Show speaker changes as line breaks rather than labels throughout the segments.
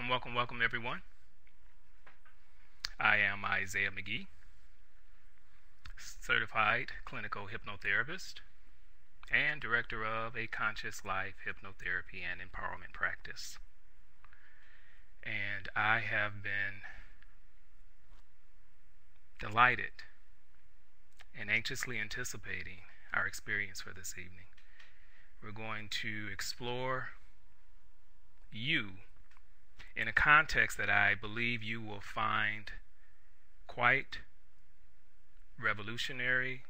Welcome everyone. I am Isaiah McGee, certified clinical hypnotherapist and director of a conscious life hypnotherapy and empowerment practice. And I have been delighted and anxiously anticipating our experience for this evening. We're going to explore you in a context that I believe you will find quite revolutionary,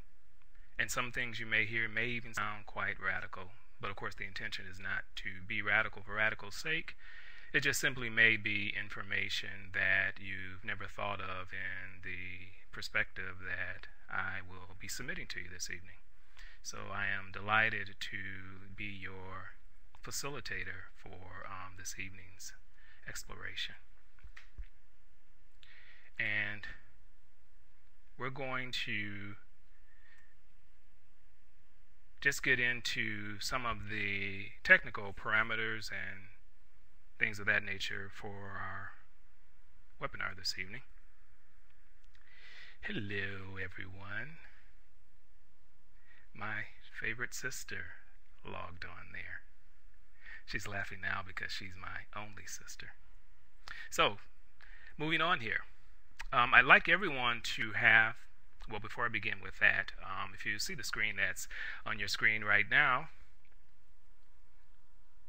and some things you may hear may even sound quite radical. But of course the intention is not to be radical for radical's sake. It just simply may be information that you've never thought of in the perspective that I will be submitting to you this evening. So I am delighted to be your facilitator for this evening's exploration. And we're going to just get into some of the technical parameters and things of that nature for our webinar this evening. Hello everyone. My favorite sister logged on there. She's laughing now because she's my only sister. So, moving on here. I'd like everyone to have, well, before I begin with that, if you see the screen that's on your screen right now,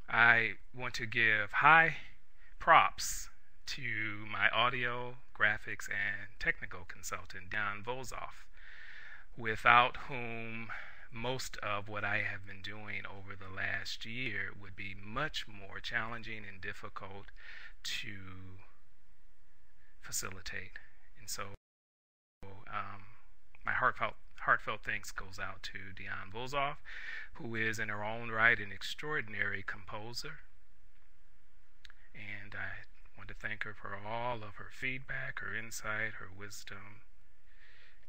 I want to give high props to my audio, graphics, and technical consultant, Don Vozoff, without whom most of what I have been doing over the last year would be much more challenging and difficult to facilitate. And so my heartfelt thanks goes out to Dion Vozoff, who is in her own right an extraordinary composer. And I want to thank her for all of her feedback, her insight, her wisdom,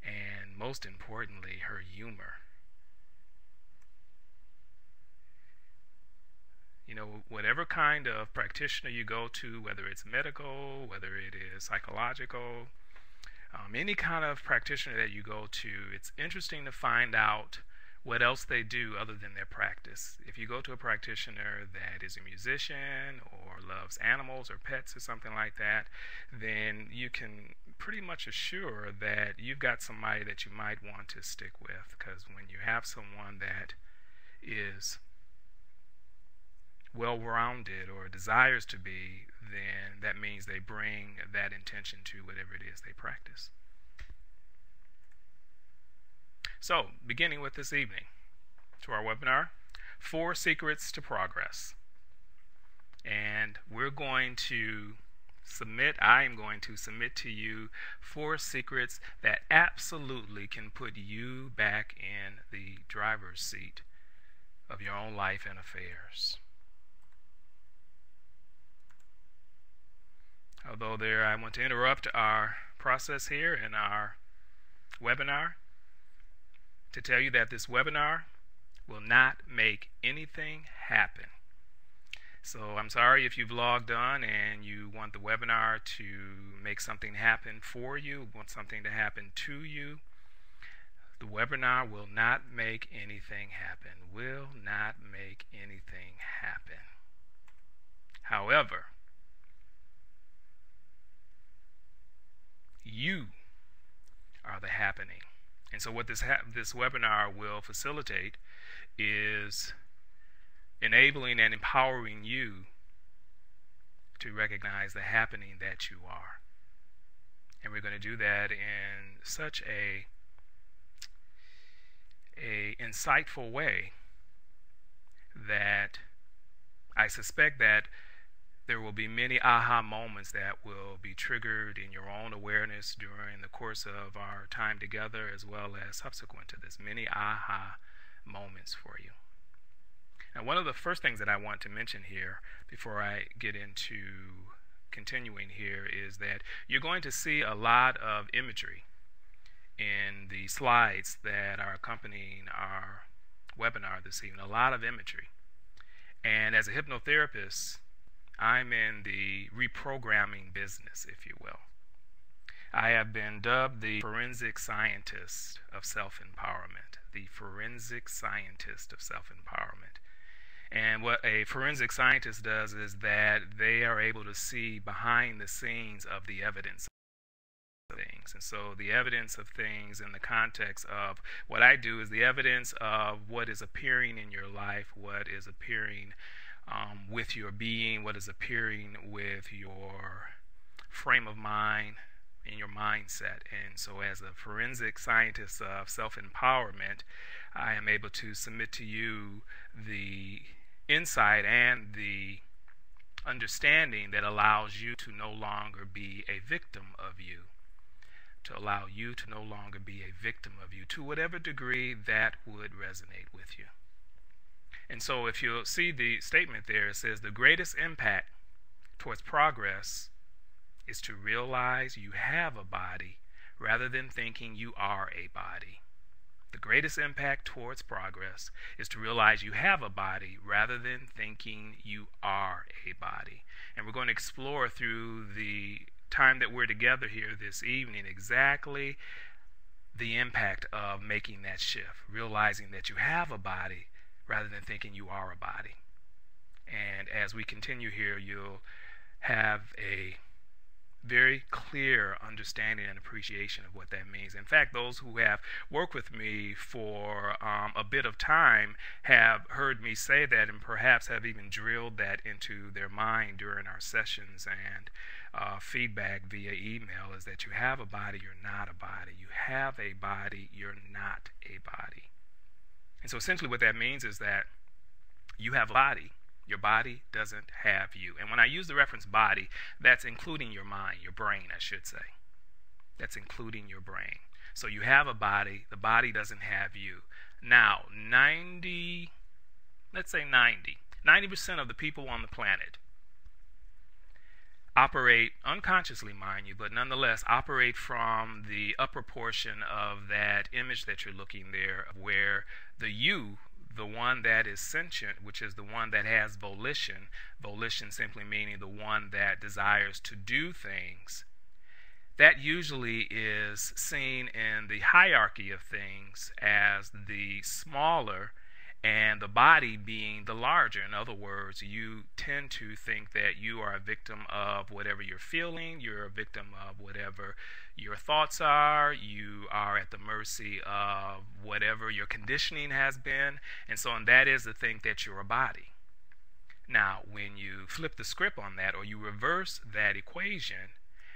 and most importantly, her humor. You know, whatever kind of practitioner you go to, whether it's medical, whether it is psychological, any kind of practitioner that you go to, it's interesting to find out what else they do other than their practice. If you go to a practitioner that is a musician or loves animals or pets or something like that, then you can pretty much assure that you've got somebody that you might want to stick with, because when you have someone that is well-rounded or desires to be, then that means they bring that intention to whatever it is they practice. So, beginning with this evening, to our webinar, 4 Secrets to Progress. And we're going to I am going to submit to you 4 secrets that absolutely can put you back in the driver's seat of your own life and affairs. Although I want to interrupt our process here in our webinar to tell you that this webinar will not make anything happen. So I'm sorry if you've logged on and you want the webinar to make something happen for you, want something to happen to you. The webinar will not make anything happen. Will not make anything happen. However, you are the happening. And so what this webinar will facilitate is enabling and empowering you to recognize the happening that you are. And we're going to do that in such a insightful way that I suspect that there will be many aha moments that will be triggered in your own awareness during the course of our time together, as well as subsequent to this. Many aha moments for you. Now, one of the first things that I want to mention here before I get into continuing here is that you're going to see a lot of imagery in the slides that are accompanying our webinar this evening. A lot of imagery. And as a hypnotherapist, I'm in the reprogramming business, if you will. I have been dubbed the forensic scientist of self-empowerment. The forensic scientist of self-empowerment. And what a forensic scientist does is that they are able to see behind the scenes of the evidence of things. And so the evidence of things in the context of what I do is the evidence of what is appearing in your life, what is appearing with your being, what is appearing with your frame of mind, in your mindset. And so as a forensic scientist of self-empowerment, I am able to submit to you the insight and the understanding that allows you to no longer be a victim of you, to allow you to no longer be a victim of you, to whatever degree that would resonate with you. And so if you'll see the statement there, it says the greatest impact towards progress is to realize you have a body rather than thinking you are a body. The greatest impact towards progress is to realize you have a body rather than thinking you are a body. And we're going to explore through the time that we're together here this evening exactly the impact of making that shift, realizing that you have a body rather than thinking you are a body. And as we continue here, you'll have a very clear understanding and appreciation of what that means. In fact, those who have worked with me for a bit of time have heard me say that and perhaps have even drilled that into their mind during our sessions and feedback via email is that you have a body, you're not a body. You have a body, you're not a body. And so essentially what that means is that you have a body. Your body doesn't have you. And when I use the reference body, that's including your mind, your brain, I should say. That's including your brain. So you have a body, the body doesn't have you. Now, 90% of the people on the planet operate unconsciously, mind you, but nonetheless operate from the upper portion of that image that you're looking there, where the you, the one that is sentient, which is the one that has volition, volition simply meaning the one that desires to do things, that usually is seen in the hierarchy of things as the smaller and the body being the larger. In other words, you tend to think that you are a victim of whatever you're feeling, you're a victim of whatever your thoughts are, you are at the mercy of whatever your conditioning has been, and so on. That is to think that you're a body. Now, when you flip the script on that, or you reverse that equation,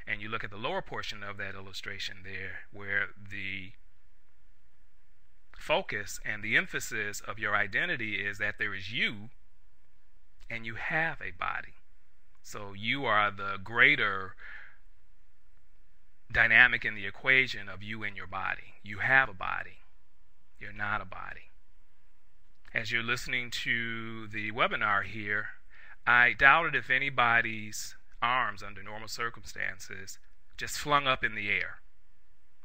and you look at the lower portion of that illustration there, where the focus and the emphasis of your identity is that there is you and you have a body. So you are the greater dynamic in the equation of you and your body. You have a body. You're not a body. As you're listening to the webinar here, I doubted if anybody's arms under normal circumstances just flung up in the air,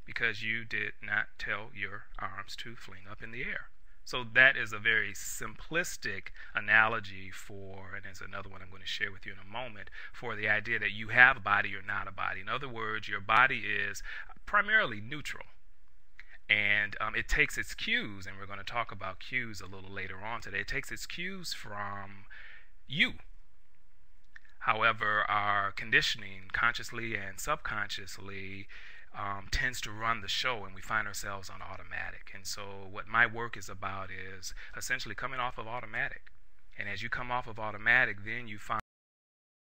because you did not tell your arms to fling up in the air. So that is a very simplistic analogy for, and there's another one I'm going to share with you in a moment, for the idea that you have a body, you're not a body. In other words, your body is primarily neutral. And it takes its cues, and we're going to talk about cues a little later on today. It takes its cues from you. However, our conditioning, consciously and subconsciously, tends to run the show, and we find ourselves on automatic. And so what my work is about is essentially coming off of automatic. And as you come off of automatic, then you find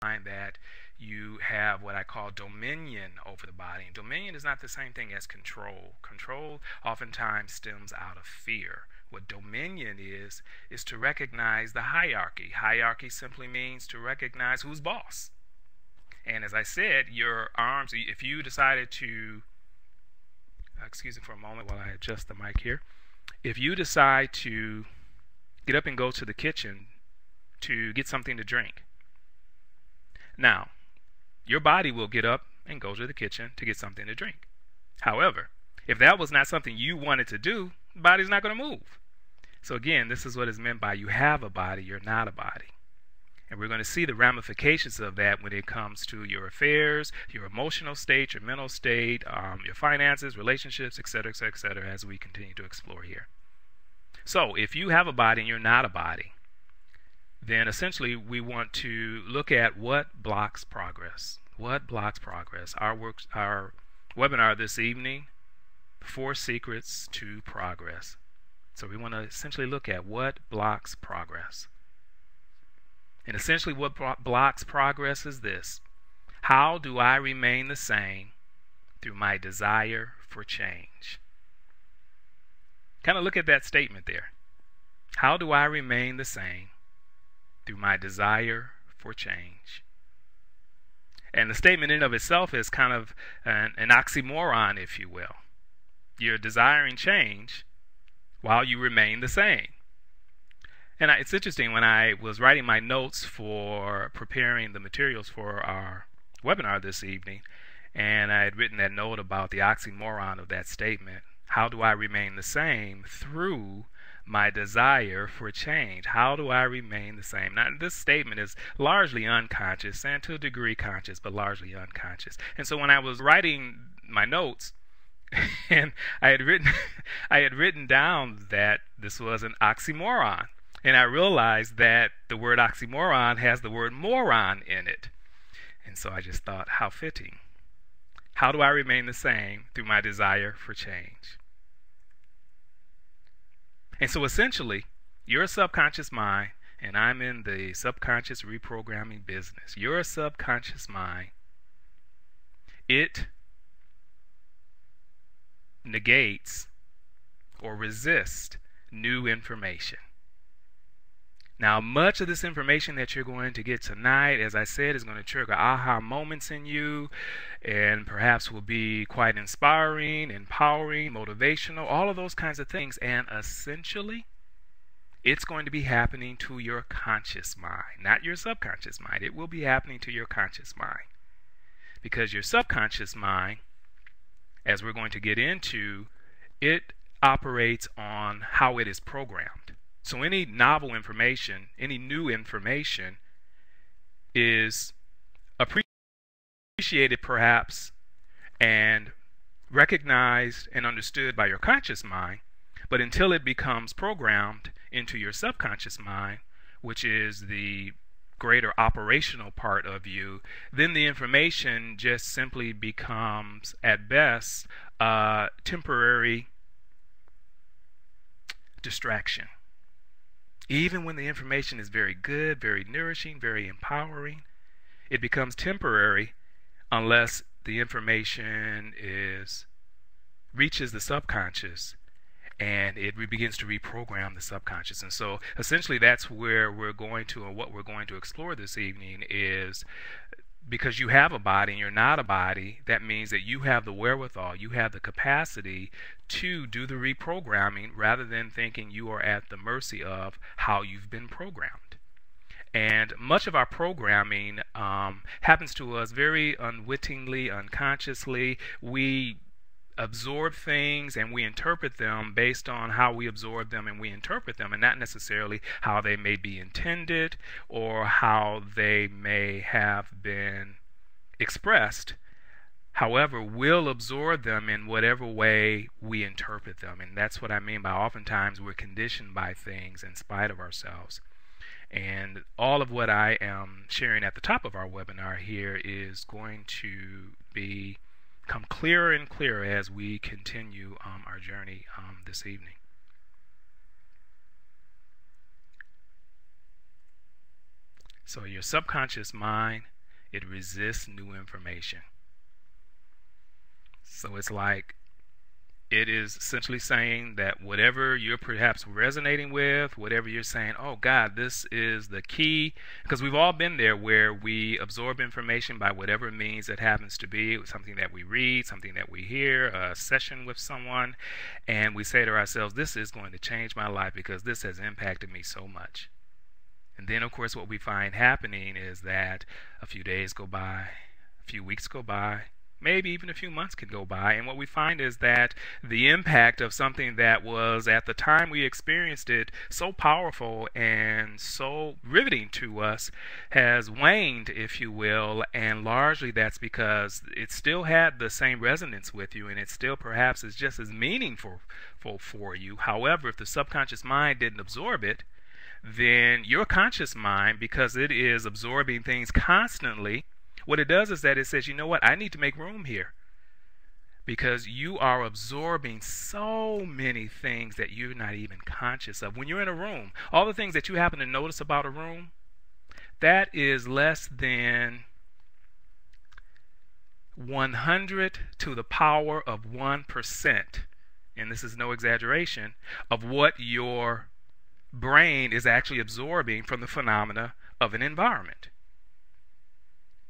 that you have what I call dominion over the body. And dominion is not the same thing as control. Control oftentimes stems out of fear. What dominion is to recognize the hierarchy. Hierarchy simply means to recognize who's boss. And as I said, your arms, if you decided to, excuse me for a moment while I adjust the mic here. If you decide to get up and go to the kitchen to get something to drink, now, your body will get up and go to the kitchen to get something to drink. However, if that was not something you wanted to do, the body's not going to move. So again, this is what is meant by you have a body, you're not a body. And we're going to see the ramifications of that when it comes to your affairs, your emotional state, your mental state, your finances, relationships, etc., etc., etc., as we continue to explore here. So if you have a body and you're not a body, then essentially we want to look at what blocks progress. What blocks progress? Our webinar this evening, 4 Secrets to Progress. So we want to essentially look at what blocks progress. And essentially what blocks progress is this: how do I remain the same through my desire for change? Kind of look at that statement there. How do I remain the same through my desire for change? And the statement in of itself is kind of an oxymoron, if you will. You're desiring change while you remain the same. And it's interesting, when I was writing my notes for preparing the materials for our webinar this evening, and I had written that note about the oxymoron of that statement. How do I remain the same through my desire for change? How do I remain the same? Now, this statement is largely unconscious, and to a degree conscious, but largely unconscious. And so when I was writing my notes, and I had written down that this was an oxymoron, and I realized that the word oxymoron has the word moron in it. And so I just thought, how fitting. How do I remain the same through my desire for change? And so essentially, your subconscious mind, and I'm in the subconscious reprogramming business, your subconscious mind, it negates or resists new information. Now, much of this information that you're going to get tonight, as I said, is going to trigger aha moments in you, and perhaps will be quite inspiring, empowering, motivational, all of those kinds of things. And essentially, it's going to be happening to your conscious mind, not your subconscious mind. It will be happening to your conscious mind. Because your subconscious mind, as we're going to get into, it operates on how it is programmed. So any novel information, any new information is appreciated perhaps and recognized and understood by your conscious mind, but until it becomes programmed into your subconscious mind, which is the greater operational part of you, then the information just simply becomes, at best, a temporary distraction. Even when the information is very good, very nourishing, very empowering, it becomes temporary unless the information reaches the subconscious and it begins to reprogram the subconscious. And so essentially that's where we're going to, and what we're going to explore this evening is, because you have a body and you're not a body, that means that you have the wherewithal, you have the capacity to do the reprogramming rather than thinking you are at the mercy of how you've been programmed. And much of our programming happens to us very unwittingly, unconsciously. We absorb things and we interpret them based on how we absorb them and we interpret them, and not necessarily how they may be intended or how they may have been expressed. However, we'll absorb them in whatever way we interpret them. And that's what I mean by oftentimes we're conditioned by things in spite of ourselves. And all of what I am sharing at the top of our webinar here is going to become clearer and clearer as we continue our journey this evening. So your subconscious mind, it resists new information. So it's like it is essentially saying that whatever you're perhaps resonating with, whatever you're saying, oh God, this is the key, because we've all been there where we absorb information by whatever means it happens to be, something that we read, something that we hear, a session with someone, and we say to ourselves, this is going to change my life because this has impacted me so much. And then, of course, what we find happening is that a few days go by, a few weeks go by, maybe even a few months can go by, and what we find is that the impact of something that was at the time we experienced it so powerful and so riveting to us has waned, if you will, and largely that's because it still had the same resonance with you, and it still perhaps is just as meaningful for you. However, if the subconscious mind didn't absorb it, then your conscious mind, because it is absorbing things constantly, what it does is that it says, you know what, I need to make room here, because you are absorbing so many things that you're not even conscious of. When you're in a room, all the things that you happen to notice about a room, that is less than 100 to the power of 1%, and this is no exaggeration, of what your brain is actually absorbing from the phenomena of an environment.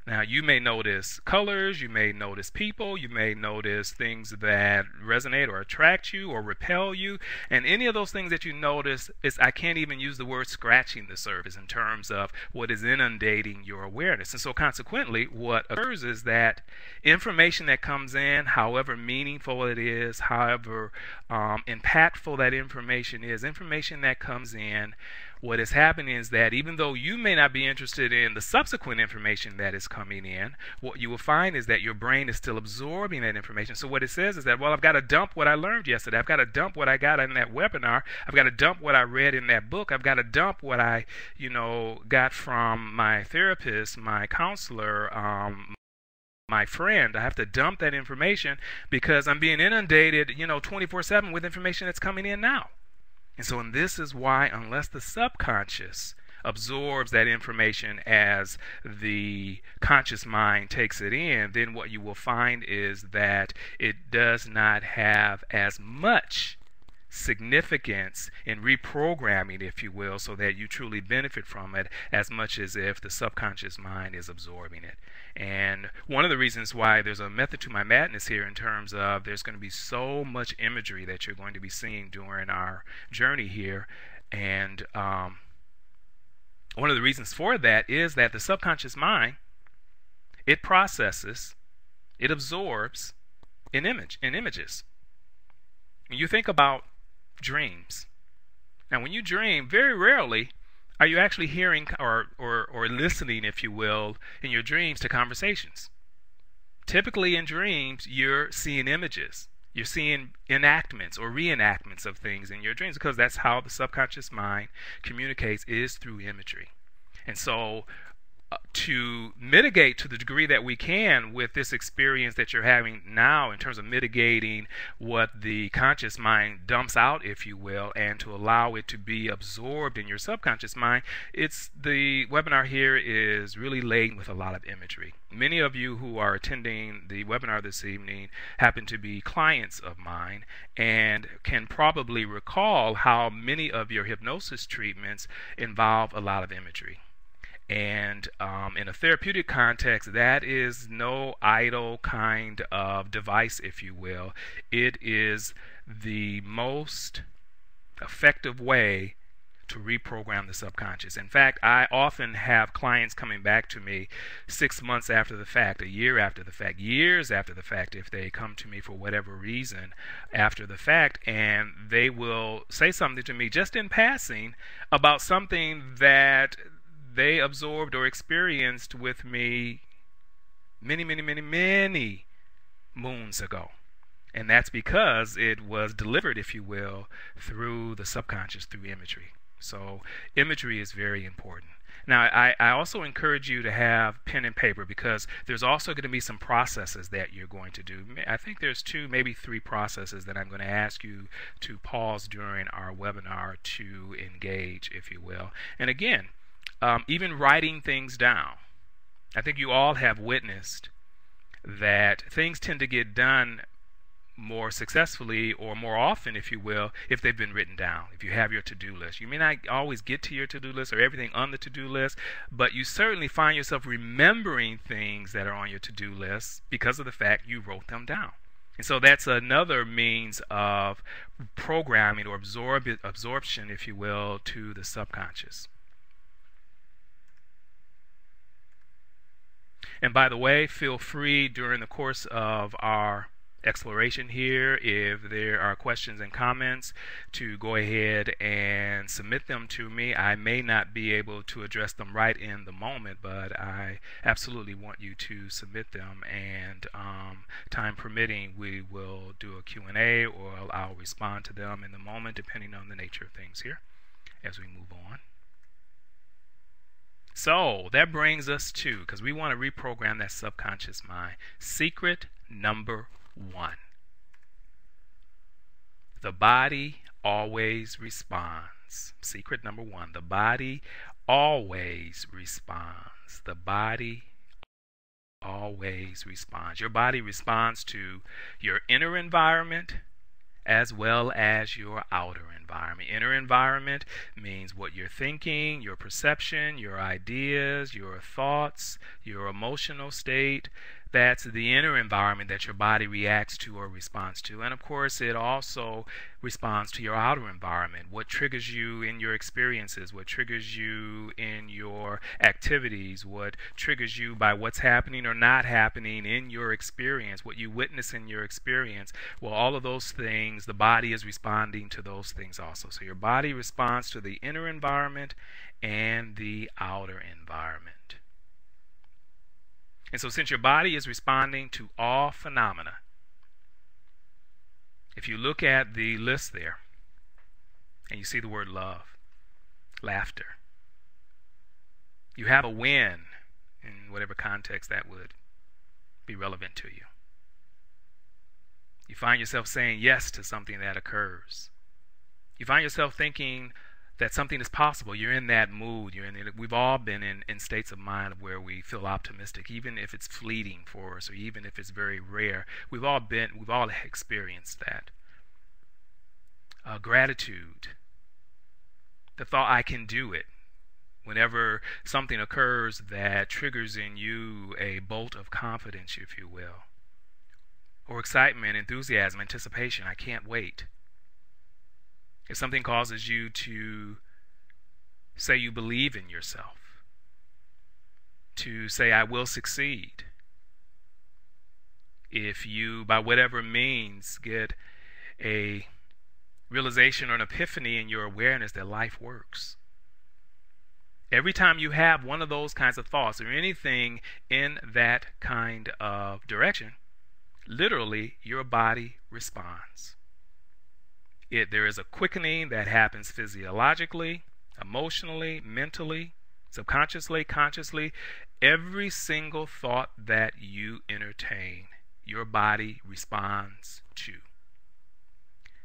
Now, you may notice colors, you may notice people, you may notice things that resonate or attract you or repel you, and any of those things that you notice is, I can't even use the word scratching the surface in terms of what is inundating your awareness. And so consequently, what occurs is that information that comes in, however meaningful it is, however impactful that information that comes in, what is happening is that even though you may not be interested in the subsequent information that is coming in, what you will find is that your brain is still absorbing that information. So what it says is that, well, I've got to dump what I learned yesterday. I've got to dump what I got in that webinar. I've got to dump what I read in that book. I've got to dump what I, got from my therapist, my counselor, my friend. I have to dump that information because I'm being inundated, 24/7 with information that's coming in now. And this is why, unless the subconscious absorbs that information as the conscious mind takes it in, then what you will find is that it does not have as much significance in reprogramming, if you will, so that you truly benefit from it as much as if the subconscious mind is absorbing it. And one of the reasons why there's a method to my madness here in terms of there's going to be so much imagery that you're going to be seeing during our journey here, and one of the reasons for that is that the subconscious mind, it processes, it absorbs in images. And you think about dreams. Now, when you dream, very rarely are you actually hearing or listening, if you will, in your dreams to conversations. Typically in dreams, you're seeing images. You're seeing enactments or reenactments of things in your dreams, because that's how the subconscious mind communicates, is through imagery. And so to mitigate to the degree that we can with this experience that you're having now in terms of mitigating what the conscious mind dumps out, if you will, and to allow it to be absorbed in your subconscious mind, the webinar here is really laden with a lot of imagery. Many of you who are attending the webinar this evening happen to be clients of mine and can probably recall how many of your hypnosis treatments involve a lot of imagery. And in a therapeutic context, that is no idle kind of device, if you will. It is the most effective way to reprogram the subconscious. In fact, I often have clients coming back to me 6 months after the fact, a year after the fact, years after the fact, if they come to me for whatever reason after the fact, and they will say something to me just in passing about something that they absorbed or experienced with me many moons ago. And that's because it was delivered, if you will, through the subconscious, through imagery. So imagery is very important. Now, I also encourage you to have pen and paper, because there's also going to be some processes that you're going to do. I think there's 2, maybe 3 processes that I'm going to ask you to pause during our webinar to engage, if you will. And again, even writing things down. I think you all have witnessed that things tend to get done more successfully or more often, if you will, if they've been written down. If you have your to-do list, you may not always get to your to-do list or everything on the to-do list, but you certainly find yourself remembering things that are on your to-do list because of the fact you wrote them down. And so that's another means of programming or absorption, if you will, to the subconscious. And by the way, feel free during the course of our exploration here, if there are questions and comments, to go ahead and submit them to me. I may not be able to address them right in the moment, but I absolutely want you to submit them, and time permitting, we will do a Q&A, or I'll respond to them in the moment, depending on the nature of things here as we move on. So that brings us to, because we want to reprogram that subconscious mind, secret number 1. The body always responds. Secret number 1. The body always responds. The body always responds. Your body responds to your inner environment as well as your outer environment. Inner environment means what you're thinking, your perception, your ideas, your thoughts, your emotional state. That's the inner environment that your body reacts to or responds to. And of course, it also responds to your outer environment. What triggers you in your experiences, what triggers you in your activities, what triggers you by what's happening or not happening in your experience, what you witness in your experience. Well, all of those things, the body is responding to those things also. So your body responds to the inner environment and the outer environment. And so since your body is responding to all phenomena, if you look at the list there and you see the word love, laughter, you have a win in whatever context that would be relevant to you. You find yourself saying yes to something that occurs. You find yourself thinking that something is possible. You're in that mood. We've all been in states of mind where we feel optimistic, even if it's fleeting for us, or even if it's very rare. We've all experienced that. Gratitude. The thought, I can do it. Whenever something occurs that triggers in you a bolt of confidence, if you will. Or excitement, enthusiasm, anticipation. I can't wait. If something causes you to say you believe in yourself, to say I will succeed, if you, by whatever means, get a realization or an epiphany in your awareness that life works. Every time you have one of those kinds of thoughts or anything in that kind of direction, literally your body responds. There is a quickening that happens physiologically, emotionally, mentally, subconsciously, consciously. Every single thought that you entertain, your body responds to.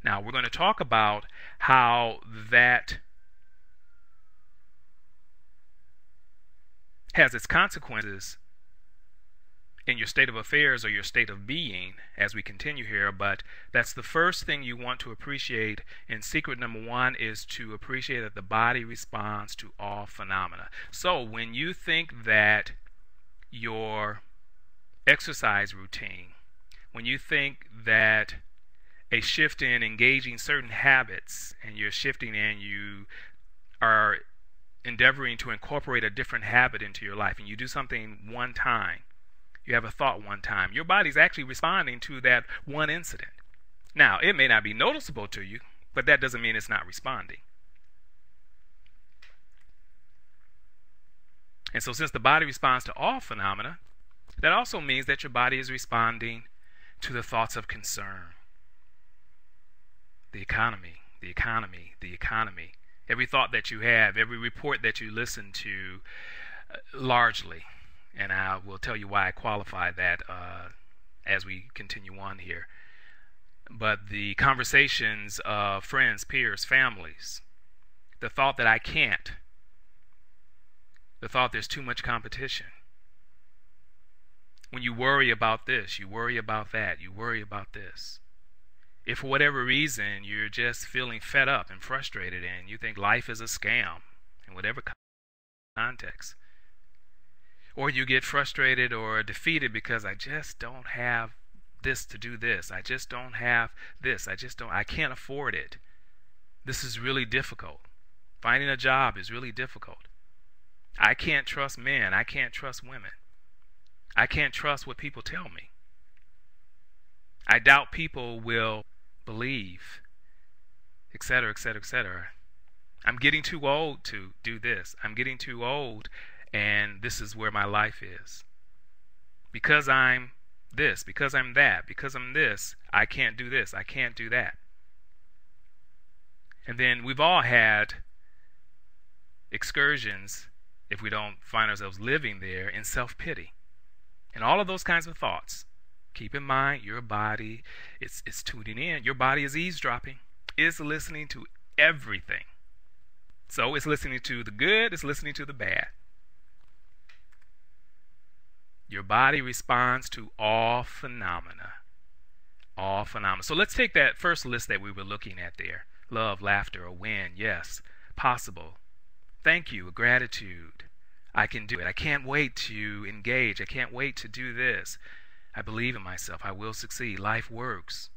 Now, we're going to talk about how that has its consequences in your state of affairs or your state of being as we continue here, but that's the first thing you want to appreciate. And secret number 1 is to appreciate that the body responds to all phenomena. So when you think that your exercise routine, when you think that a shift in engaging certain habits, and you're shifting and you are endeavoring to incorporate a different habit into your life, and you do something one time, you have a thought one time, your body's actually responding to that one incident. Now, it may not be noticeable to you, but that doesn't mean it's not responding. And so since the body responds to all phenomena, that also means that your body is responding to the thoughts of concern. The economy, the economy, the economy. Every thought that you have, every report that you listen to, largely. And I will tell you why I qualify that as we continue on here. But the conversations of friends, peers, families, the thought that I can't, the thought there's too much competition. When you worry about this, you worry about that, you worry about this. If for whatever reason you're just feeling fed up and frustrated and you think life is a scam in whatever context, or you get frustrated or defeated because I just don't have this to do this. I just don't have this. I can't afford it. This is really difficult. Finding a job is really difficult. I can't trust men. I can't trust women. I can't trust what people tell me. I doubt people will believe, etc., etc., etc. I'm getting too old to do this. I'm getting too old, and this is where my life is. Because I'm this, because I'm that, because I'm this, I can't do this, I can't do that. And then we've all had excursions, if we don't find ourselves living there, in self-pity. And all of those kinds of thoughts. Keep in mind, your body, it's tuning in. Your body is eavesdropping. It's listening to everything. So it's listening to the good, it's listening to the bad. Your body responds to all phenomena. All phenomena. So let's take that first list that we were looking at there. Love, laughter, a win, yes, possible. Thank you, gratitude. I can do it. I can't wait to engage. I can't wait to do this. I believe in myself. I will succeed. Life works.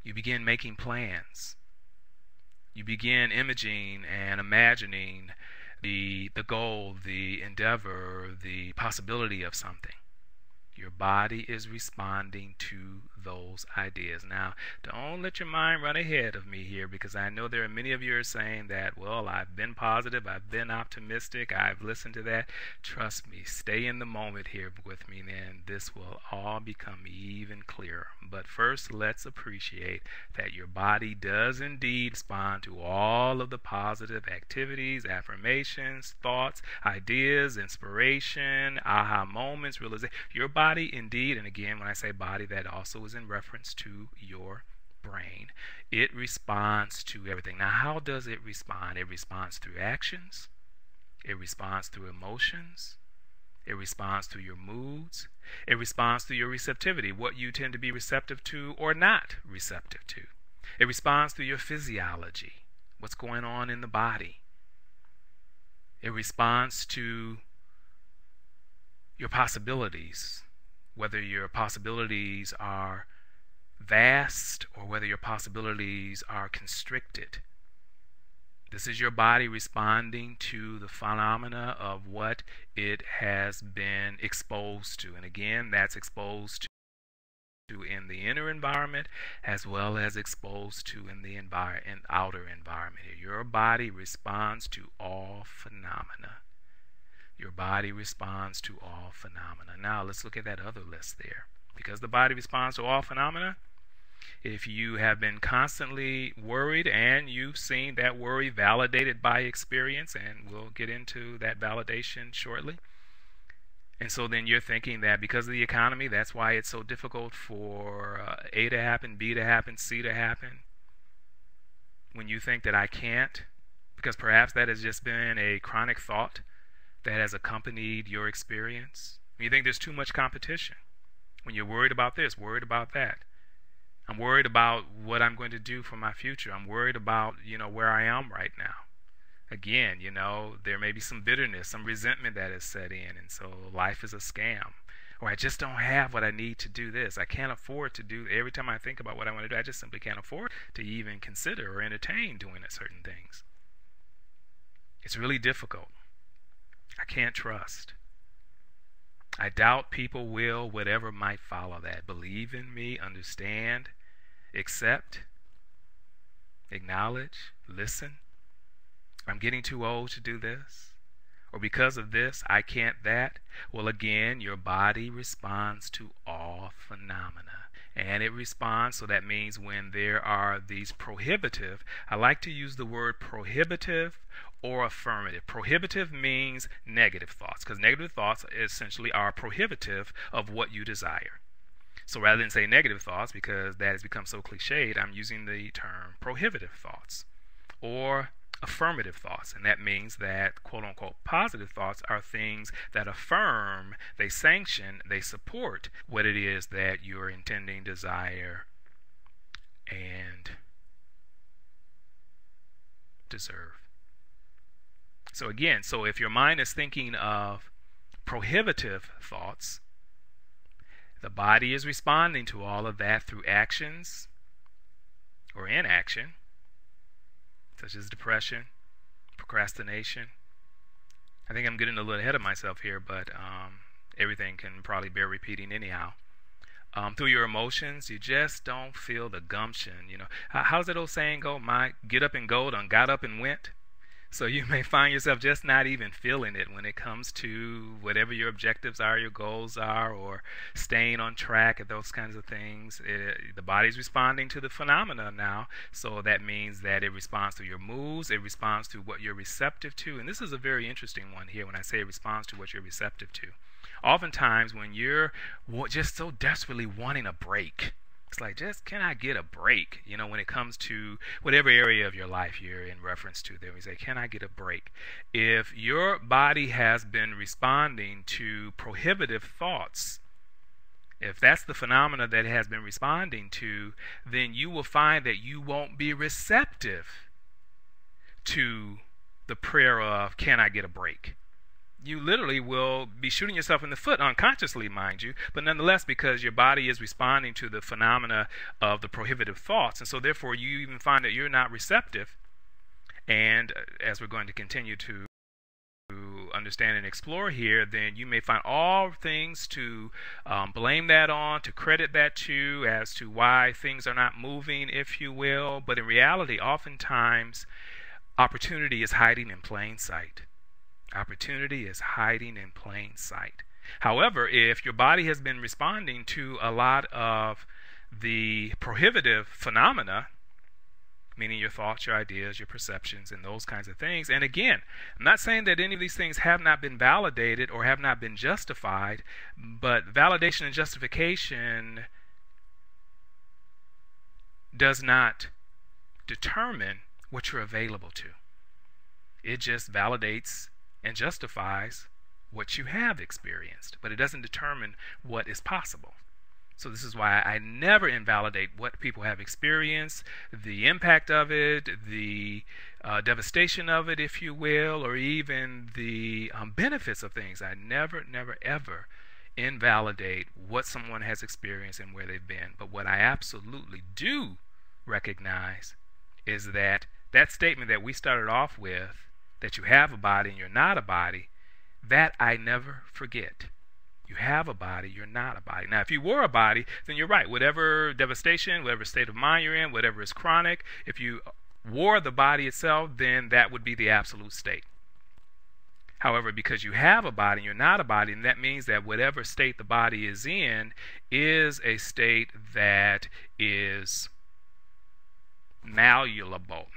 You begin making plans. You begin imaging and imagining the goal, the endeavor, the possibility of something. Your body is responding to those ideas. Now, don't let your mind run ahead of me here, because I know there are many of you who are saying that, well, I've been positive, I've been optimistic, I've listened to that. Trust me, stay in the moment here with me, and this will all become even clearer. But first, let's appreciate that your body does indeed respond to all of the positive activities, affirmations, thoughts, ideas, inspiration, aha moments, realization. Your body indeed, and again, when I say body, that also is in reference to your brain. It responds to everything. Now, how does it respond? It responds through actions. It responds through emotions. It responds through your moods. It responds through your receptivity, what you tend to be receptive to or not receptive to. It responds through your physiology, what's going on in the body. It responds to your possibilities, whether your possibilities are vast or whether your possibilities are constricted. This is your body responding to the phenomena of what it has been exposed to. And again, that's exposed to in the inner environment as well as exposed to in the outer environment. Your body responds to all phenomena. Your body responds to all phenomena. Now, let's look at that other list there. Because the body responds to all phenomena, if you have been constantly worried and you've seen that worry validated by experience, and we'll get into that validation shortly, and so then you're thinking that because of the economy, that's why it's so difficult for A to happen, B to happen, C to happen. When you think that I can't, because perhaps that has just been a chronic thought that has accompanied your experience. When you think there's too much competition. When you're worried about this, worried about that. I'm worried about what I'm going to do for my future. I'm worried about, where I am right now. Again, there may be some bitterness, some resentment that is set in, and so life is a scam. Or I just don't have what I need to do this. I can't afford to do, every time I think about what I want to do, I just simply can't afford to even consider or entertain doing certain things. It's really difficult. I can't trust. I doubt people will, whatever might follow that. Believe in me, understand, accept, acknowledge, listen. I'm getting too old to do this. Or because of this, I can't that. Well, again, your body responds to all phenomena. And it responds, so that means when there are these prohibitive, I like to use the word prohibitive or affirmative. Prohibitive means negative thoughts, because negative thoughts essentially are prohibitive of what you desire. So rather than say negative thoughts, because that has become so cliched, I'm using the term prohibitive thoughts or affirmative thoughts. And that means that quote-unquote positive thoughts are things that affirm, they sanction, they support what it is that you're intending, desire, and deserve. So again, if your mind is thinking of prohibitive thoughts, the body is responding to all of that through actions or inaction, such as depression, procrastination. I think I'm getting a little ahead of myself here, but everything can probably bear repeating anyhow. Through your emotions, you just don't feel the gumption. You know, how's that old saying go? My get up and go done got up and went. So you may find yourself just not even feeling it when it comes to whatever your objectives are, your goals are, or staying on track and those kinds of things. The body's responding to the phenomena now, so that means that it responds to your moods, it responds to what you're receptive to. And this is a very interesting one here when I say it responds to what you're receptive to. Oftentimes when you're just so desperately wanting a break, it's like, just can I get a break? You know, when it comes to whatever area of your life you're in reference to, then we say, can I get a break? If your body has been responding to prohibitive thoughts, if that's the phenomena that it has been responding to, then you will find that you won't be receptive to the prayer of, can I get a break? You literally will be shooting yourself in the foot, unconsciously, mind you, but nonetheless, because your body is responding to the phenomena of the prohibitive thoughts, and so therefore you even find that you're not receptive. And as we're going to continue to understand and explore here, then you may find all things to blame that on, to credit that to, as to why things are not moving, if you will. But in reality, oftentimes, opportunity is hiding in plain sight. Opportunity is hiding in plain sight. However, if your body has been responding to a lot of the prohibitive phenomena, meaning your thoughts, your ideas, your perceptions, and those kinds of things, and again, I'm not saying that any of these things have not been validated or have not been justified, but validation and justification does not determine what you're available to. It just validates and justifies what you have experienced, but it doesn't determine what is possible. So this is why I never invalidate what people have experienced, the impact of it, the devastation of it, if you will, or even the benefits of things. I never, ever invalidate what someone has experienced and where they've been. But what I absolutely do recognize is that that statement that we started off with, that you have a body and you're not a body, that I never forget. You have a body, you're not a body. Now, if you were a body, then you're right. Whatever devastation, whatever state of mind you're in, whatever is chronic, if you were the body itself, then that would be the absolute state. However, because you have a body and you're not a body, and that means that whatever state the body is in is a state that is malleable,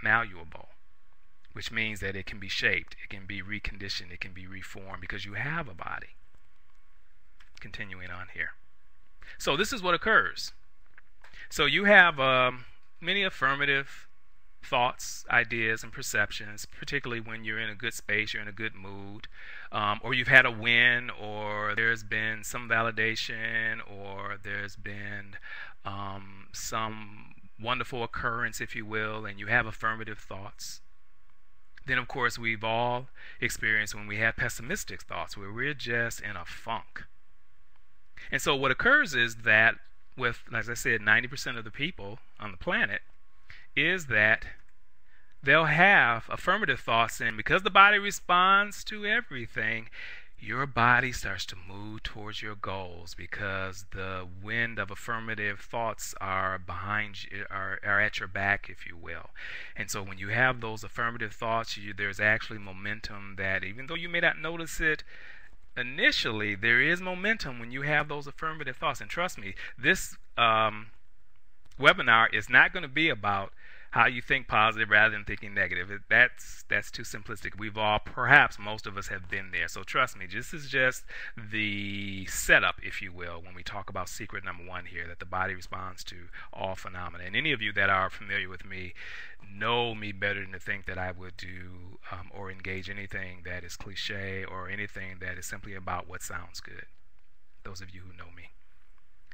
which means that it can be shaped, it can be reconditioned, it can be reformed because you have a body. Continuing on here. So this is what occurs. So you have many affirmative thoughts, ideas, and perceptions, particularly when you're in a good space, you're in a good mood, or you've had a win, or there's been some validation, or there's been some wonderful occurrence, if you will, and you have affirmative thoughts. Then, of course, we've all experienced when we have pessimistic thoughts, where we're just in a funk. And so what occurs is that with, as I said, 90% of the people on the planet, is that they'll have affirmative thoughts, and because the body responds to everything, your body starts to move towards your goals because the wind of affirmative thoughts are behind you, are at your back, if you will. And so when you have those affirmative thoughts, there's actually momentum that, even though you may not notice it initially, there is momentum when you have those affirmative thoughts. And trust me, this webinar is not going to be about how you think positive rather than thinking negative. That's too simplistic. We've all, perhaps most of us, have been there. So trust me, this is just the setup, if you will, when we talk about secret number one here, that the body responds to all phenomena. And any of you that are familiar with me know me better than to think that I would do or engage anything that is cliche or anything that is simply about what sounds good. Those of you who know me.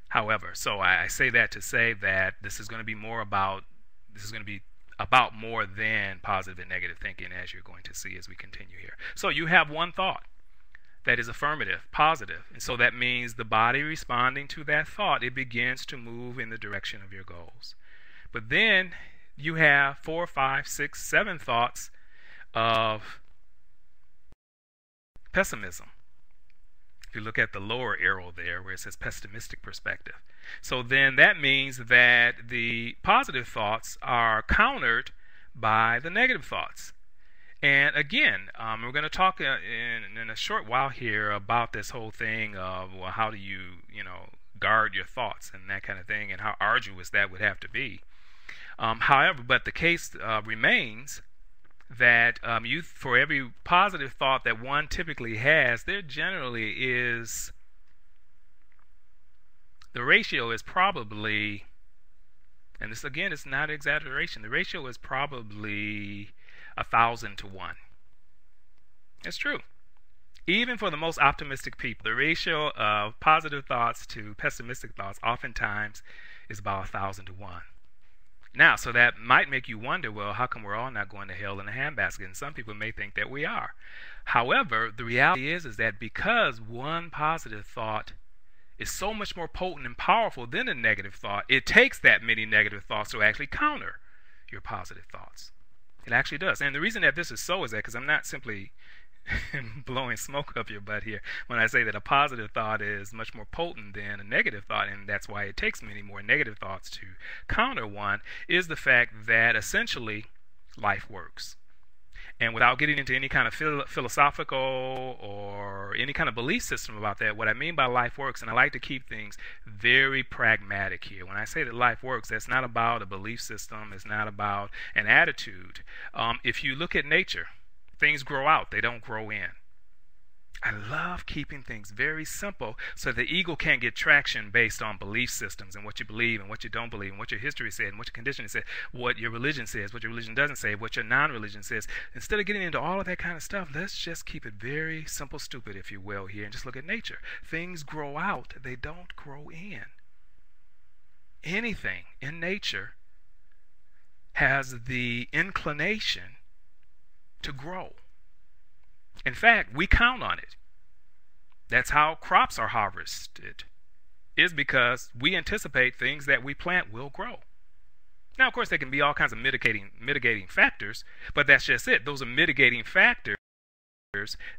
However, so I say that to say that this is going to be more about more than positive and negative thinking, as you're going to see as we continue here. So you have one thought that is affirmative, positive, and so that means the body responding to that thought, it begins to move in the direction of your goals. But then you have 4, 5, 6, 7 thoughts of pessimism. If you look at the lower arrow there where it says pessimistic perspective. So then that means that the positive thoughts are countered by the negative thoughts. And again, we're going to talk in a short while here about this whole thing of, well, how do you, guard your thoughts and that kind of thing, and how arduous that would have to be. However, but the case remains that for every positive thought that one typically has, there generally is, the ratio is probably, and this again is not exaggeration, the ratio is probably 1,000 to 1. It's true. Even for the most optimistic people, the ratio of positive thoughts to pessimistic thoughts oftentimes is about 1,000 to 1. Now, so that might make you wonder, well, how come we're all not going to hell in a handbasket? And some people may think that we are. However, the reality is that because one positive thought is so much more potent and powerful than a negative thought, it takes that many negative thoughts to actually counter your positive thoughts. It actually does. And the reason that this is so is that because I'm not simply blowing smoke up your butt here when I say that a positive thought is much more potent than a negative thought, and that's why it takes many more negative thoughts to counter one, is the fact that essentially life works. And without getting into any kind of philosophical or any kind of belief system about that, what I mean by life works, and I like to keep things very pragmatic here. When I say that life works, that's not about a belief system. It's not about an attitude. If you look at nature, things grow out. They don't grow in. I love keeping things very simple so the ego can't get traction based on belief systems and what you believe and what you don't believe and what your history said and what your conditioning said, what your religion says, what your religion doesn't say, what your non-religion says. Instead of getting into all of that kind of stuff, let's just keep it very simple, stupid, if you will, here, and just look at nature. Things grow out. They don't grow in. Anything in nature has the inclination to grow. In fact, we count on it. That's how crops are harvested, is because we anticipate things that we plant will grow. Now, of course, there can be all kinds of mitigating factors, but that's just it. Those are mitigating factors.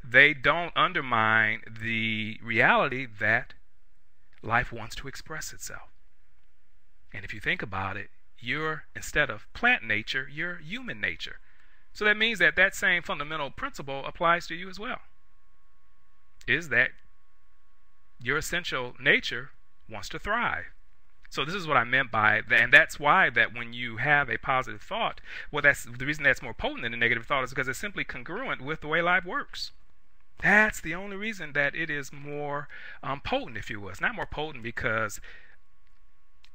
They don't undermine the reality that life wants to express itself. And if you think about it, instead of plant nature, you're human nature. So that means that that same fundamental principle applies to you as well. Is that your essential nature wants to thrive. So this is what I meant by that, and that's why that when you have a positive thought, well, that's the reason that's more potent than a negative thought is because it's simply congruent with the way life works. That's the only reason that it is more potent, if you will. It's not more potent because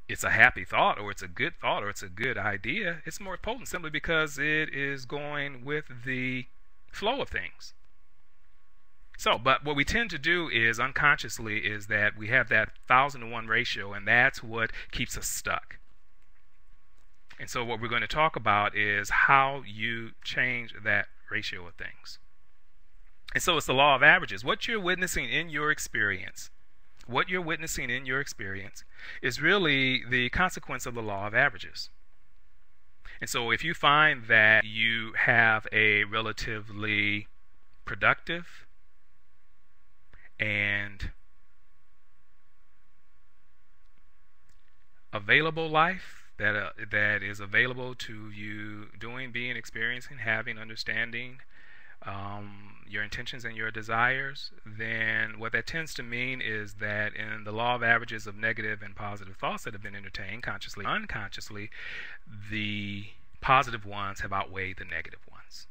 it's a happy thought or it's a good thought or it's a good idea. It's more potent simply because it is going with the flow of things. So, but what we tend to do is unconsciously is that we have that 1,000 to 1 ratio, and that's what keeps us stuck. And so what we're going to talk about is how you change that ratio of things. And so it's the law of averages. What you're witnessing in your experience, is really the consequence of the law of averages. And so if you find that you have a relatively productive and available life that is available to you being, experiencing, having, understanding your intentions and your desires, then what that tends to mean is that in the law of averages of negative and positive thoughts that have been entertained consciously, unconsciously, the positive ones have outweighed the negative ones.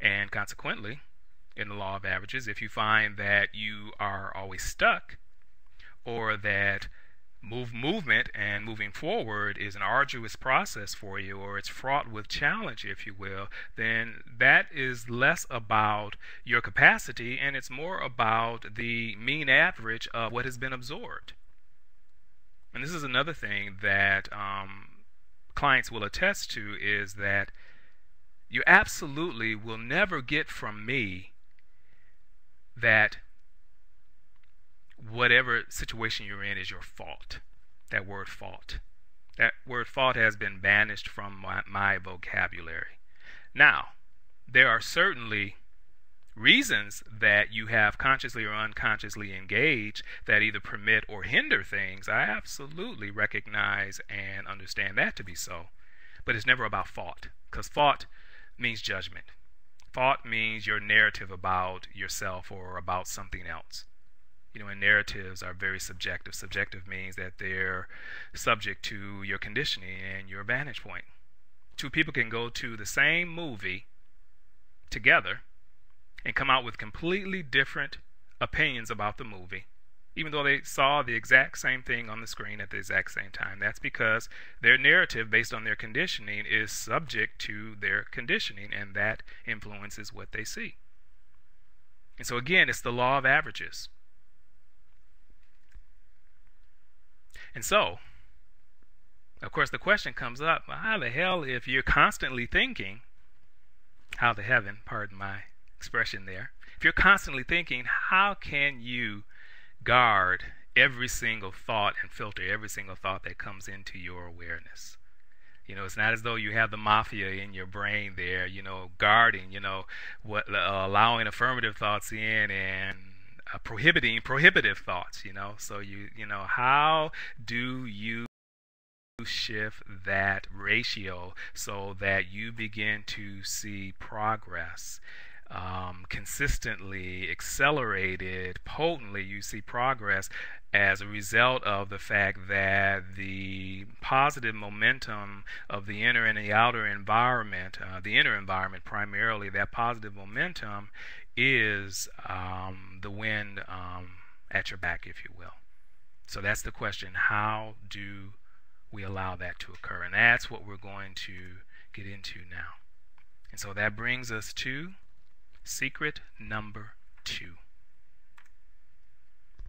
And consequently, in the law of averages, if you find that you are always stuck, or that movement and moving forward is an arduous process for you, or it's fraught with challenge, if you will, then that is less about your capacity and it's more about the mean average of what has been absorbed. And this is another thing that clients will attest to, is that you absolutely will never get from me that whatever situation you're in is your fault. That word fault. That word fault has been banished from my vocabulary. Now, there are certainly reasons that you have consciously or unconsciously engaged that either permit or hinder things, I absolutely recognize and understand that to be so. But it's never about thought, because thought means judgment. Thought means your narrative about yourself or about something else. And narratives are very subjective. Subjective means that they're subject to your conditioning and your vantage point. Two people can go to the same movie together and come out with completely different opinions about the movie, even though they saw the exact same thing on the screen at the exact same time. That's because their narrative, based on their conditioning, is subject to their conditioning, and that influences what they see. And so again, it's the law of averages. And so, of course, the question comes up, well, how the hell, if you're constantly thinking, how the heaven, pardon my expression there, if you're constantly thinking, how can you guard every single thought and filter every single thought that comes into your awareness? It's not as though you have the mafia in your brain there, guarding, allowing affirmative thoughts in and prohibiting prohibitive thoughts, So how do you shift that ratio so that you begin to see progress? Consistently, accelerated, potently, you see progress as a result of the fact that the positive momentum of the inner and the outer environment, the inner environment primarily, that positive momentum is the wind at your back, if you will. So that's the question. How do we allow that to occur? And that's what we're going to get into now. And so that brings us to secret number 2.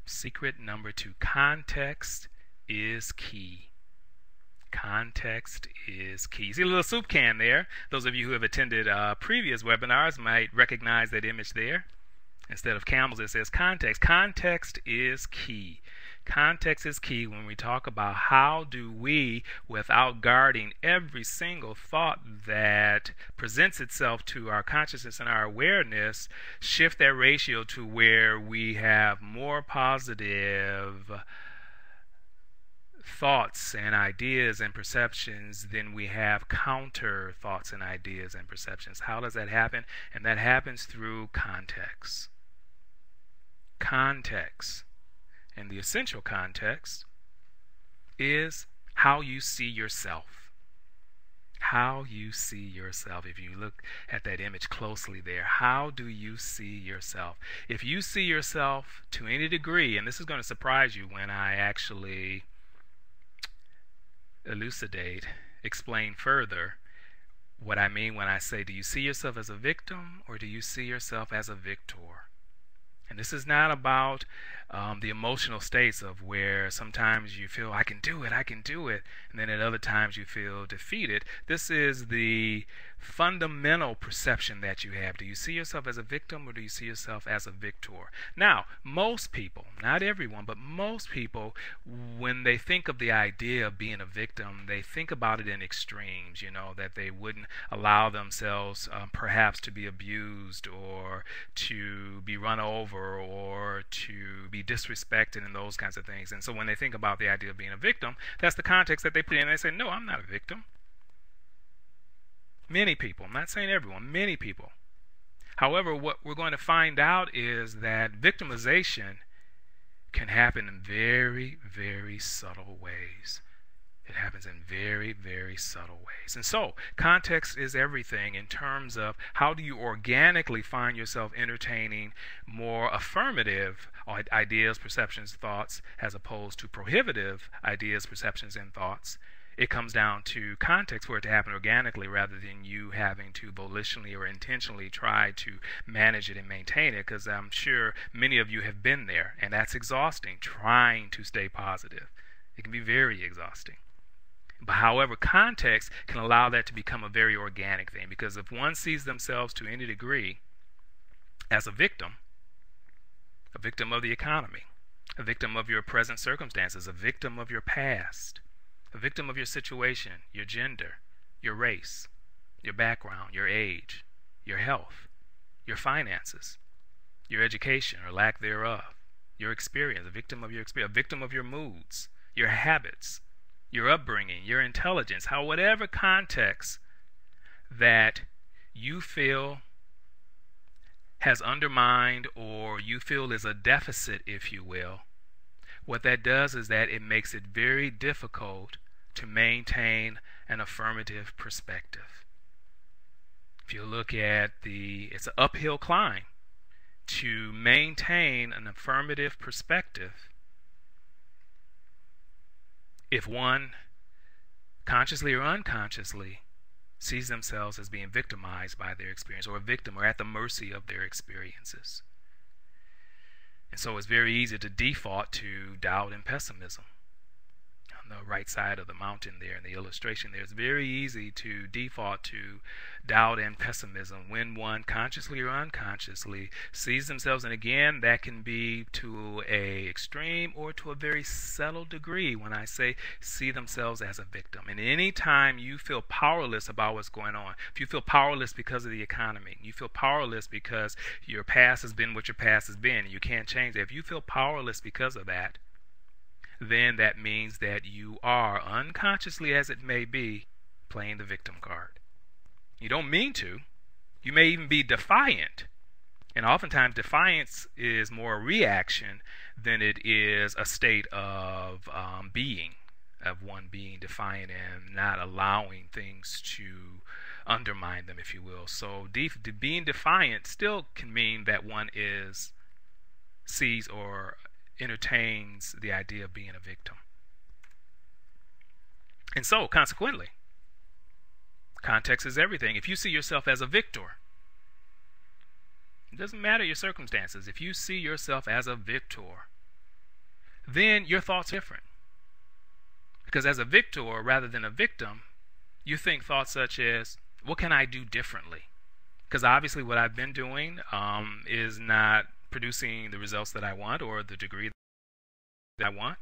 Secret number 2. Context is key. Context is key. You see a little soup can there. Those of you who have attended previous webinars might recognize that image there. Instead of camels, it says context. Context is key. Context is key when we talk about how do we, without guarding every single thought that presents itself to our consciousness and our awareness, shift that ratio to where we have more positive thoughts and ideas and perceptions than we have counter thoughts and ideas and perceptions. How does that happen? And that happens through context. Context. And the essential context is how you see yourself. How you see yourself. If you look at that image closely there, how do you see yourself? If you see yourself to any degree, and this is going to surprise you when I actually elucidate, explain further what I mean when I say, do you see yourself as a victim or do you see yourself as a victor? And this is not about the emotional states of where sometimes you feel, I can do it, and then at other times you feel defeated. This is the fundamental perception that you have. Do you see yourself as a victim or do you see yourself as a victor? Now, most people, not everyone, but most people, when they think of the idea of being a victim, they think about it in extremes, that they wouldn't allow themselves perhaps to be abused or to be run over or to be disrespected and those kinds of things. And so when they think about the idea of being a victim, that's the context that they put in. They say, no, I'm not a victim. Many people, I'm not saying everyone, many people. However, what we're going to find out is that victimization can happen in very, very subtle ways. It happens in very, very subtle ways. And so, context is everything in terms of how do you organically find yourself entertaining more affirmative ideas, perceptions, thoughts, as opposed to prohibitive ideas, perceptions, and thoughts. It comes down to context for it to happen organically rather than you having to volitionally or intentionally try to manage it and maintain it, because I'm sure many of you have been there, and that's exhausting, trying to stay positive. It can be very exhausting. But however, context can allow that to become a very organic thing, because if one sees themselves to any degree as a victim of the economy, a victim of your present circumstances, a victim of your past, a victim of your situation, your gender, your race, your background, your age, your health, your finances, your education or lack thereof, your experience, a victim of your experience, a victim of your moods, your habits, your upbringing, your intelligence, how whatever context that you feel has undermined or you feel is a deficit, if you will, what that does is that it makes it very difficult to maintain an affirmative perspective. If you look at it's an uphill climb to maintain an affirmative perspective if one, consciously or unconsciously, sees themselves as being victimized by their experience, or a victim, or at the mercy of their experiences. And so it's very easy to default to doubt and pessimism. On the right side of the mountain there in the illustration there, it's very easy to default to doubt and pessimism when one consciously or unconsciously sees themselves, and again that can be to a extreme or to a very subtle degree when I say see themselves as a victim. And any time you feel powerless about what's going on, if you feel powerless because of the economy, you feel powerless because your past has been what your past has been and you can't change it, if you feel powerless because of that, then that means that you are, unconsciously as it may be, playing the victim card. You don't mean to. You may even be defiant. And oftentimes defiance is more a reaction than it is a state of being, of one being defiant and not allowing things to undermine them, if you will. So being defiant still can mean that one sees or entertains the idea of being a victim. And so, consequently, context is everything. If you see yourself as a victor, it doesn't matter your circumstances. If you see yourself as a victor, then your thoughts are different. Because as a victor, rather than a victim, you think thoughts such as, what can I do differently? Because obviously what I've been doing is not producing the results that I want or the degree that I want.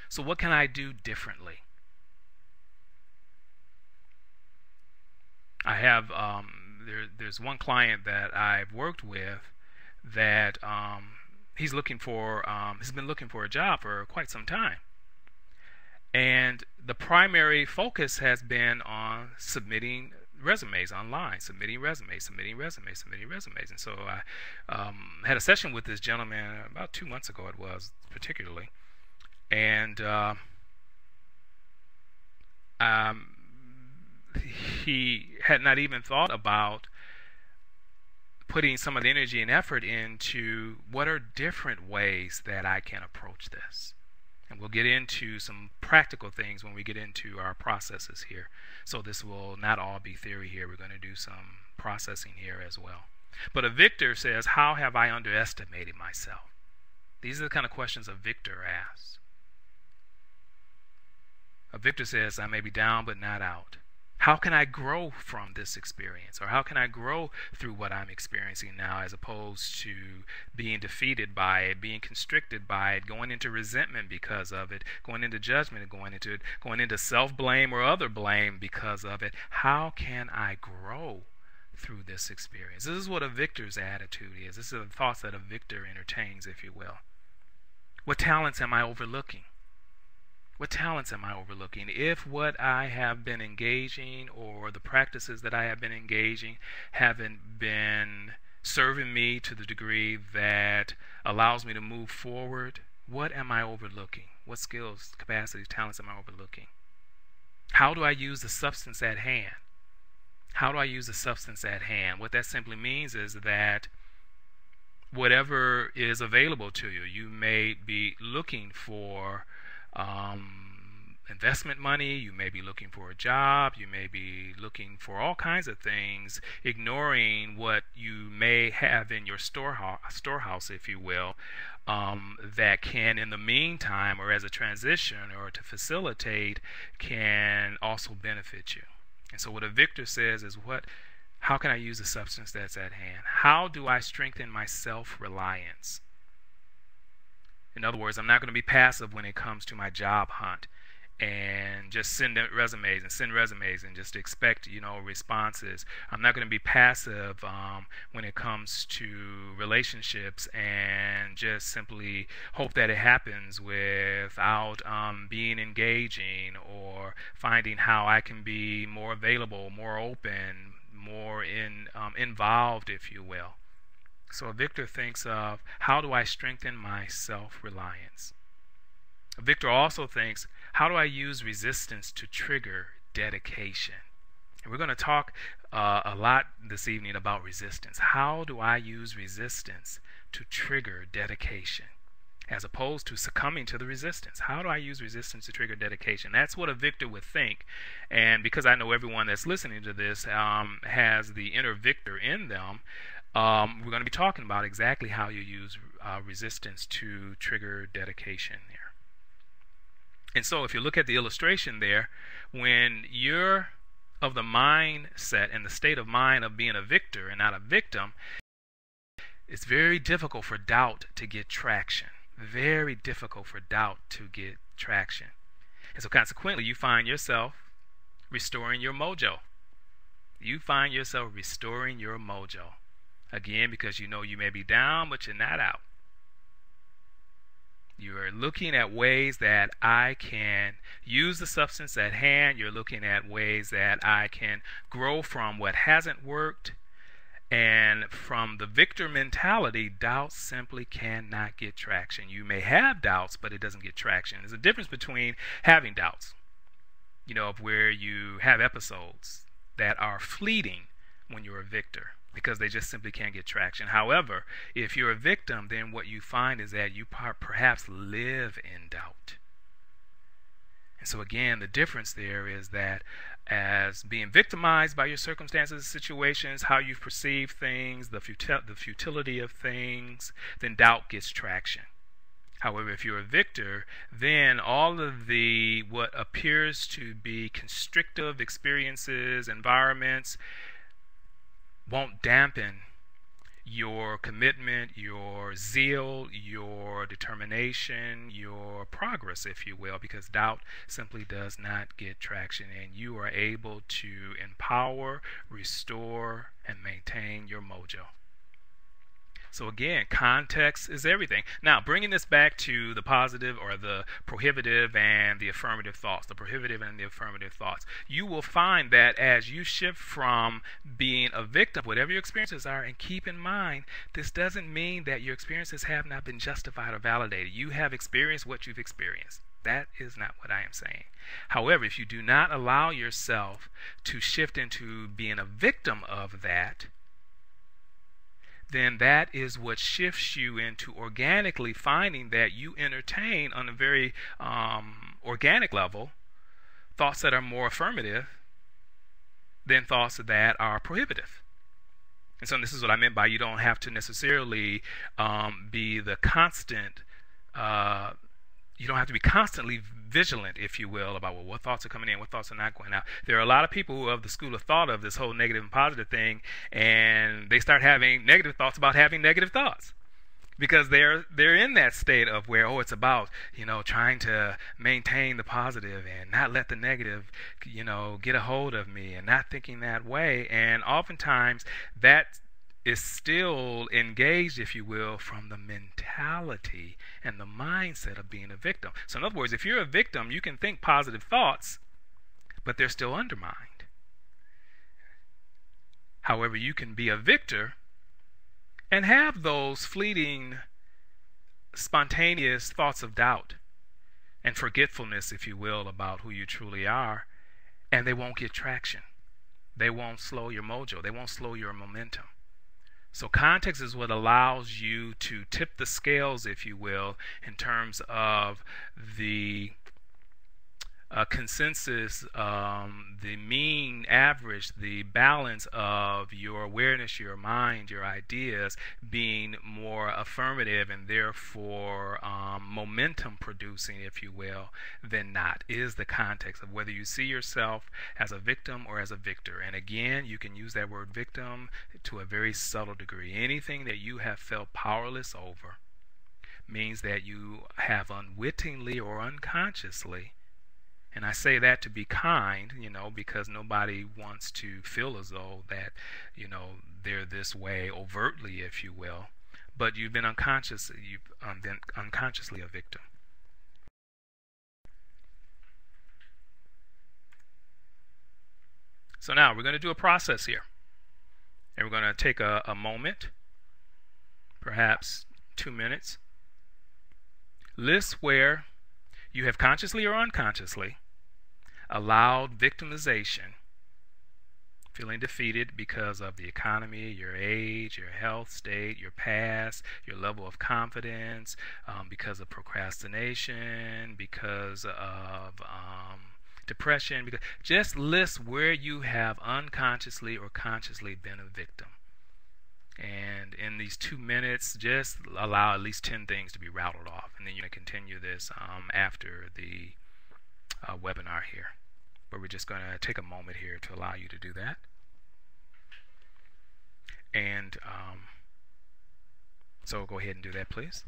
So what can I do differently? I have there's one client that I've worked with that he's been looking for a job for quite some time, and the primary focus has been on submitting resumes online, submitting resumes. And so I had a session with this gentleman about 2 months ago, it was particularly, and he had not even thought about putting some of the energy and effort into what are different ways that I can approach this. And we'll get into some practical things when we get into our processes here. So this will not all be theory here. We're going to do some processing here as well. But a victor says, how have I underestimated myself? These are the kind of questions a victor asks. A victor says, I may be down but not out. How can I grow from this experience? Or how can I grow through what I'm experiencing now, as opposed to being defeated by it, being constricted by it, going into resentment because of it, going into judgment, going into self-blame or other blame because of it? How can I grow through this experience? This is what a victor's attitude is. This is the thoughts that a victor entertains, if you will. What talents am I overlooking? What talents am I overlooking? If what I have been engaging or the practices that I have been engaging haven't been serving me to the degree that allows me to move forward, what am I overlooking? What skills, capacities, talents am I overlooking? How do I use the substance at hand? How do I use the substance at hand? What that simply means is that whatever is available to you, you may be looking for investment money, you may be looking for a job, you may be looking for all kinds of things, ignoring what you may have in your storehouse, if you will, that can, in the meantime, or as a transition or to facilitate, can also benefit you. And so what a victor says is, how can I use the substance that's at hand? How do I strengthen my self-reliance? In other words, I'm not going to be passive when it comes to my job hunt and just send resumes and just expect, responses. I'm not going to be passive when it comes to relationships and just simply hope that it happens without being engaging or finding how I can be more available, more open, more involved, if you will. So a victor thinks of, how do I strengthen my self-reliance? A victor also thinks, how do I use resistance to trigger dedication? And we're going to talk a lot this evening about resistance. How do I use resistance to trigger dedication, as opposed to succumbing to the resistance? How do I use resistance to trigger dedication? That's what a victor would think. And because I know everyone that's listening to this has the inner victor in them, we're going to be talking about exactly how you use resistance to trigger dedication there. And so if you look at the illustration there, when you're of the mindset and the state of mind of being a victor and not a victim, it's very difficult for doubt to get traction. Very difficult for doubt to get traction. And so consequently, you find yourself restoring your mojo. You find yourself restoring your mojo. Again, because you know you may be down, but you're not out. You are looking at ways that I can use the substance at hand. You're looking at ways that I can grow from what hasn't worked. And from the victor mentality, doubt simply cannot get traction. You may have doubts, but it doesn't get traction. There's a difference between having doubts, of where you have episodes that are fleeting when you're a victor, because they just simply can't get traction. However, if you're a victim, then what you find is that you perhaps live in doubt. And so again, the difference there is that as being victimized by your circumstances, situations, how you perceive things, the futility of things, then doubt gets traction. However, if you're a victor, then all of what appears to be constrictive experiences, environments, won't dampen your commitment, your zeal, your determination, your progress, if you will, because doubt simply does not get traction, and you are able to empower, restore, and maintain your mojo. So again, context is everything. Now, bringing this back to the positive or the prohibitive and the affirmative thoughts, you will find that as you shift from being a victim, whatever your experiences are, and keep in mind, this doesn't mean that your experiences have not been justified or validated. You have experienced what you've experienced. That is not what I am saying. However, if you do not allow yourself to shift into being a victim of that, then that is what shifts you into organically finding that you entertain on a very organic level thoughts that are more affirmative than thoughts that are prohibitive. And so this is what I meant by you don't have to necessarily be the constant, you don't have to be constantly vigilant, if you will, about what thoughts are coming in, what thoughts are not going out. There are a lot of people who are of the school of thought of this whole negative and positive thing, and they start having negative thoughts about having negative thoughts, because they're in that state of where, it's about, trying to maintain the positive and not let the negative, get a hold of me, and not thinking that way. And oftentimes that is still engaged, if you will, from the mentality and the mindset of being a victim. So in other words, if you're a victim, you can think positive thoughts, but they're still undermined. However, you can be a victor and have those fleeting, spontaneous thoughts of doubt and forgetfulness, if you will, about who you truly are, and they won't get traction. They won't slow your mojo. They won't slow your momentum. So context is what allows you to tip the scales, if you will, in terms of the consensus, the mean average, the balance of your awareness, your mind, your ideas being more affirmative and therefore momentum producing, if you will, than not, is the context of whether you see yourself as a victim or as a victor. And again, you can use that word victim to a very subtle degree. Anything that you have felt powerless over means that you have unwittingly or unconsciously And I say that to be kind, because nobody wants to feel as though that, they're this way overtly, if you will. But you've been unconsciously a victim. So now we're going to do a process here. And we're going to take a moment, perhaps 2 minutes. List where you have consciously or unconsciously allowed victimization, feeling defeated because of the economy, your age, your health state, your past, your level of confidence, because of procrastination, because of depression. Just list where you have unconsciously or consciously been a victim. And in these 2 minutes, just allow at least 10 things to be rattled off. And then you're going to continue this after the webinar here. But we're just going to take a moment here to allow you to do that. And so go ahead and do that, please.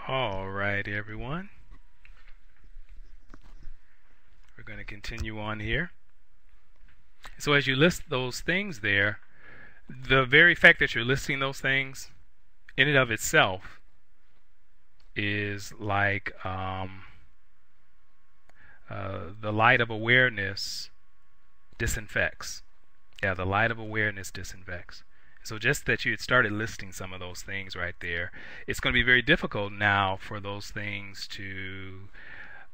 All right, everyone. We're going to continue on here. So as you list those things there, the very fact that you're listing those things in and of itself is like the light of awareness disinfects. Yeah, the light of awareness disinfects. So just that you had started listing some of those things right there, it's going to be very difficult now for those things to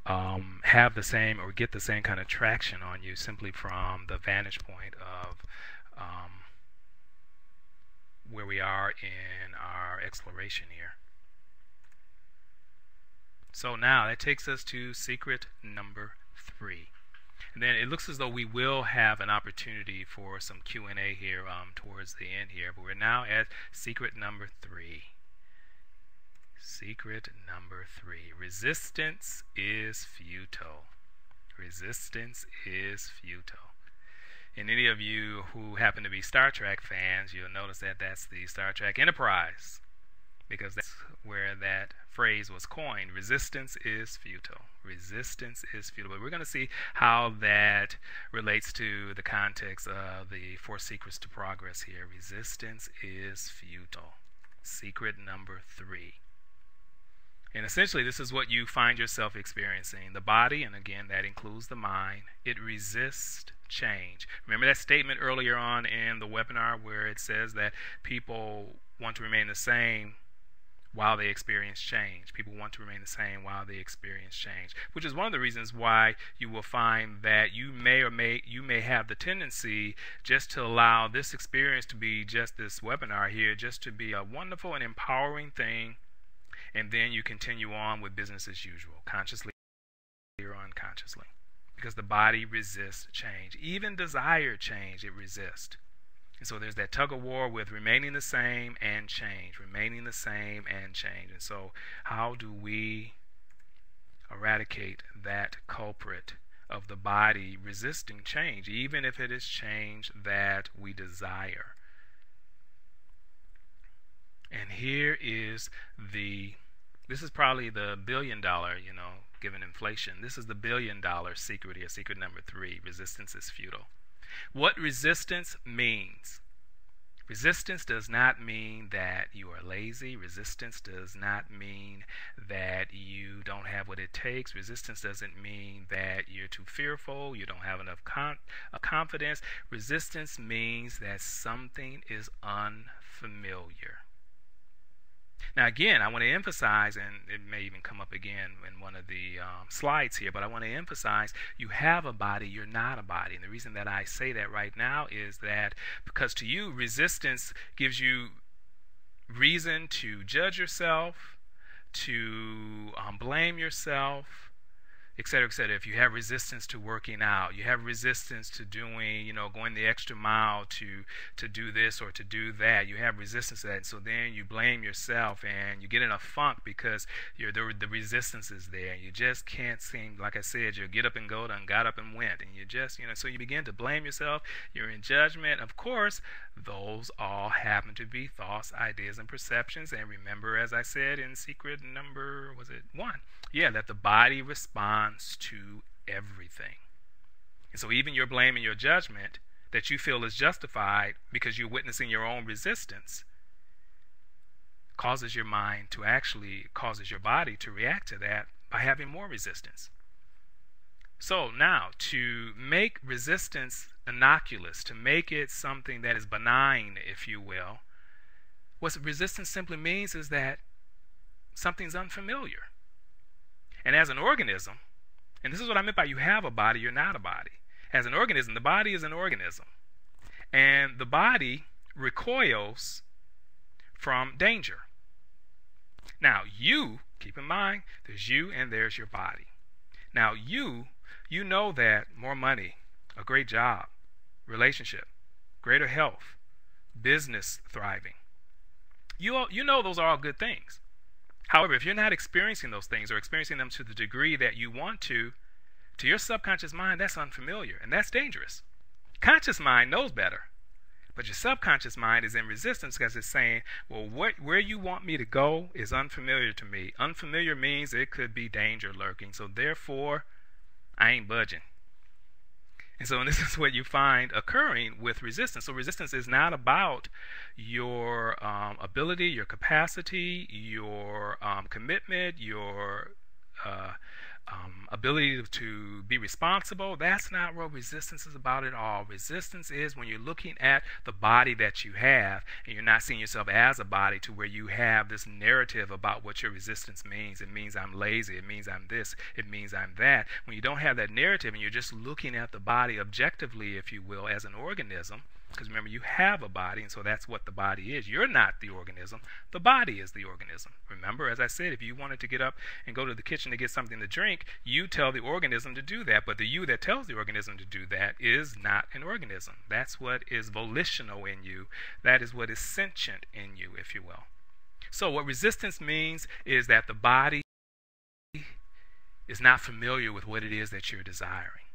have the same or get the same kind of traction on you simply from the vantage point of where we are in our exploration here. So now that takes us to secret number 3. And then it looks as though we will have an opportunity for some Q&A here towards the end here. But we're now at secret number 3. Secret number 3. Resistance is futile. Resistance is futile. And any of you who happen to be Star Trek fans, you'll notice that that's the Star Trek Enterprise, because that's where that phrase was coined. Resistance is futile. Resistance is futile. But we're going to see how that relates to the context of the 4 secrets to progress here. Resistance is futile. Secret number 3. And essentially, this is what you find yourself experiencing. The body, and again, that includes the mind, it resists change. Remember that statement earlier on in the webinar where it says that people want to remain the same while they experience change. People want to remain the same while they experience change, which is one of the reasons why you will find that you may have the tendency just to allow this experience to be just this webinar here, just to be a wonderful and empowering thing, and then you continue on with business as usual, consciously or unconsciously, because the body resists change. Even desired change, it resists. And so there's that tug of war with remaining the same and change, remaining the same and change. And so how do we eradicate that culprit of the body resisting change, even if it is change that we desire? And here is the This is probably the $1 billion, given inflation. This is the $1 billion secret here, secret number 3. Resistance is futile. What resistance means? Resistance does not mean that you are lazy. Resistance does not mean that you don't have what it takes. Resistance doesn't mean that you're too fearful, you don't have enough confidence. Resistance means that something is unfamiliar. Now again, I want to emphasize, and it may even come up again in one of the slides here, but I want to emphasize you have a body, you're not a body. And the reason that I say that right now is that because to you, resistance gives you reason to judge yourself, to blame yourself, etc., etc. If you have resistance to working out, you have resistance to doing, going the extra mile to do this or to do that. You have resistance to that, and so then you blame yourself, and you get in a funk because the resistance is there. You just can't seem, like I said, you get up and go, done got up and went, and you just, so you begin to blame yourself. You're in judgment. Of course, those all happen to be thoughts, ideas, and perceptions. And remember, as I said in secret number, was it 1? Yeah, that the body responds to everything. And so even your blame and your judgment that you feel is justified because you're witnessing your own resistance causes your body to react to that by having more resistance. So now, to make resistance innocuous, to make it something that is benign, if you will, what resistance simply means is that something's unfamiliar. And as an organism, and this is what I meant by you have a body, you're not a body. As an organism, the body is an organism. And the body recoils from danger. Now, you, keep in mind, there's you and there's your body. Now, you know that more money, a great job, relationship, greater health, business thriving, you know those are all good things. However, if you're not experiencing those things or experiencing them to the degree that you want to your subconscious mind, that's unfamiliar, and that's dangerous. Conscious mind knows better, but your subconscious mind is in resistance because it's saying, well, where you want me to go is unfamiliar to me. Unfamiliar means it could be danger lurking, so therefore, I ain't budging. And so this is what you find occurring with resistance. So resistance is not about your ability, your capacity, your commitment, your ability to be responsible. That's not what resistance is about at all. Resistance is when you're looking at the body that you have and you're not seeing yourself as a body, to where you have this narrative about what your resistance means. It means I'm lazy. It means I'm this. It means I'm that. When you don't have that narrative and you're just looking at the body objectively, if you will, as an organism, because remember, you have a body, and so that's what the body is. You're not the organism. The body is the organism. Remember, as I said, if you wanted to get up and go to the kitchen to get something to drink, you tell the organism to do that, but the you that tells the organism to do that is not an organism. That's what is volitional in you. That is what is sentient in you, if you will. So what resistance means is that the body is not familiar with what it is that you're desiring.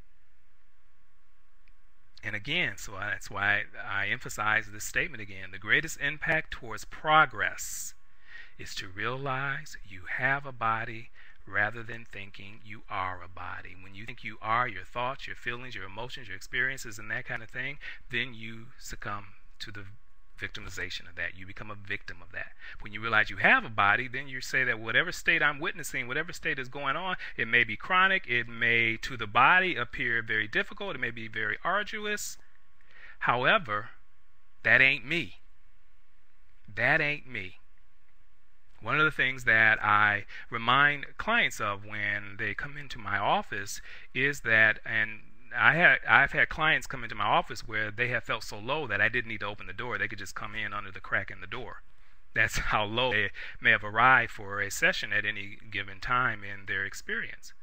And again, so that's why I emphasize this statement again. The greatest impact towards progress is to realize you have a body rather than thinking you are a body. When you think you are your thoughts, your feelings, your emotions, your experiences, and that kind of thing, then you succumb to the victimization of that. You become a victim of that. When you realize you have a body, then you say that whatever state I'm witnessing, whatever state is going on, it may be chronic, it may to the body appear very difficult, it may be very arduous. However, that ain't me. That ain't me. One of the things that I remind clients of when they come into my office is that, and I've had clients come into my office where they have felt so low that I didn't need to open the door. They could just come in under the crack in the door. That's how low they may have arrived for a session at any given time in their experience.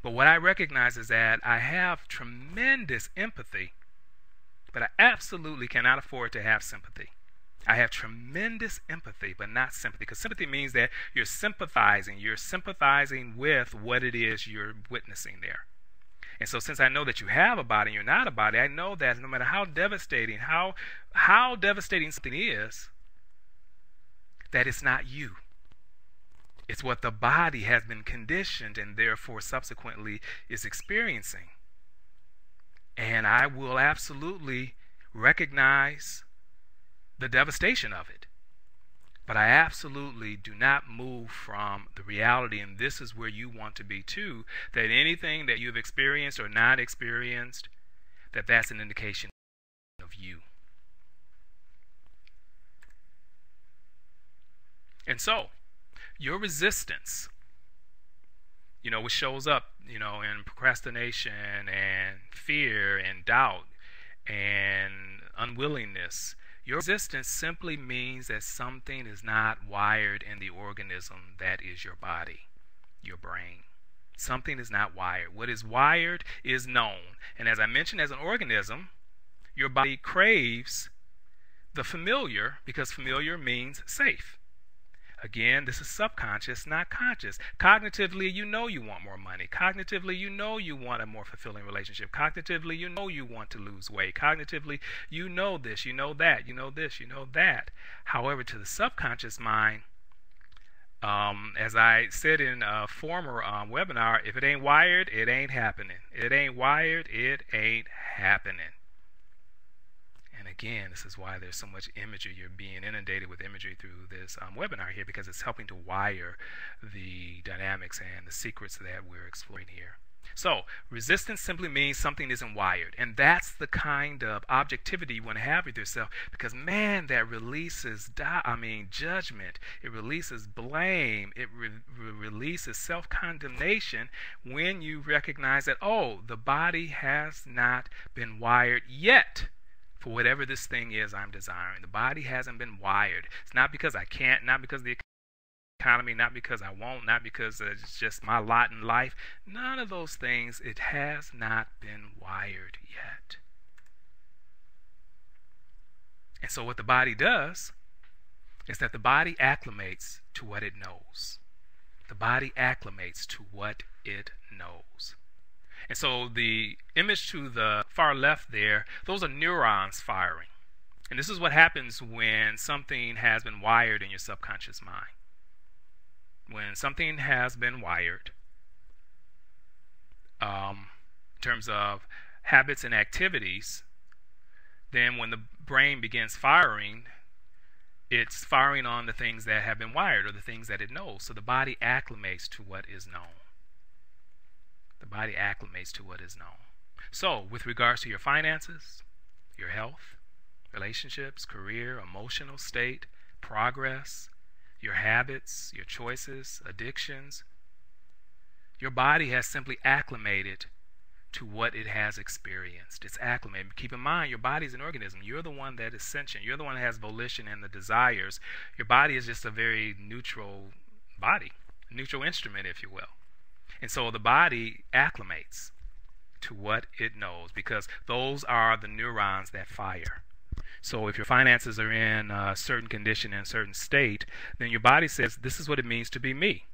But what I recognize is that I have tremendous empathy, but I absolutely cannot afford to have sympathy. I have tremendous empathy, but not sympathy, because sympathy means that you're sympathizing with what it is you're witnessing there. And so since I know that you have a body and you're not a body, I know that no matter how devastating, how devastating something is, that it's not you. It's what the body has been conditioned and therefore subsequently is experiencing. And I will absolutely recognize the devastation of it. But I absolutely do not move from the reality, and this is where you want to be too, that anything that you've experienced or not experienced, that's an indication of you. And so, your resistance, which shows up, in procrastination and fear and doubt and unwillingness, your resistance simply means that something is not wired in the organism that is your body, your brain. Something is not wired. What is wired is known. And as I mentioned, as an organism, your body craves the familiar because familiar means safe. Again, this is subconscious, not conscious. Cognitively, you know you want more money. Cognitively, you know you want a more fulfilling relationship. Cognitively, you know you want to lose weight. Cognitively, you know this, you know that, you know this, you know that. However, to the subconscious mind, as I said in a former webinar, if it ain't wired, it ain't happening. It ain't wired, it ain't happening. And again, this is why there's so much imagery. You're being inundated with imagery through this webinar here, because it's helping to wire the dynamics and the secrets that we're exploring here. So, resistance simply means something isn't wired. And that's the kind of objectivity you want to have with yourself, because man, that releases judgment. It releases blame. It releases self-condemnation when you recognize that, oh, the body has not been wired yet for whatever this thing is I'm desiring. The body hasn't been wired. It's not because I can't, not because the economy, not because I won't, not because it's just my lot in life. None of those things. It has not been wired yet. And so what the body does is that the body acclimates to what it knows. The body acclimates to what it knows. And so the image to the far left there, those are neurons firing. And this is what happens when something has been wired in your subconscious mind. When something has been wired, in terms of habits and activities, then when the brain begins firing, it's firing on the things that have been wired or the things that it knows. So the body acclimates to what is known. The body acclimates to what is known. So, with regards to your finances, your health, relationships, career, emotional state, progress, your habits, your choices, addictions, your body has simply acclimated to what it has experienced. It's acclimated. Keep in mind, your body is an organism. You're the one that is sentient. You're the one that has volition and the desires. Your body is just a very neutral body, neutral instrument, if you will. And so the body acclimates to what it knows, because those are the neurons that fire. So if your finances are in a certain condition, in a certain state, then your body says, this is what it means to be me.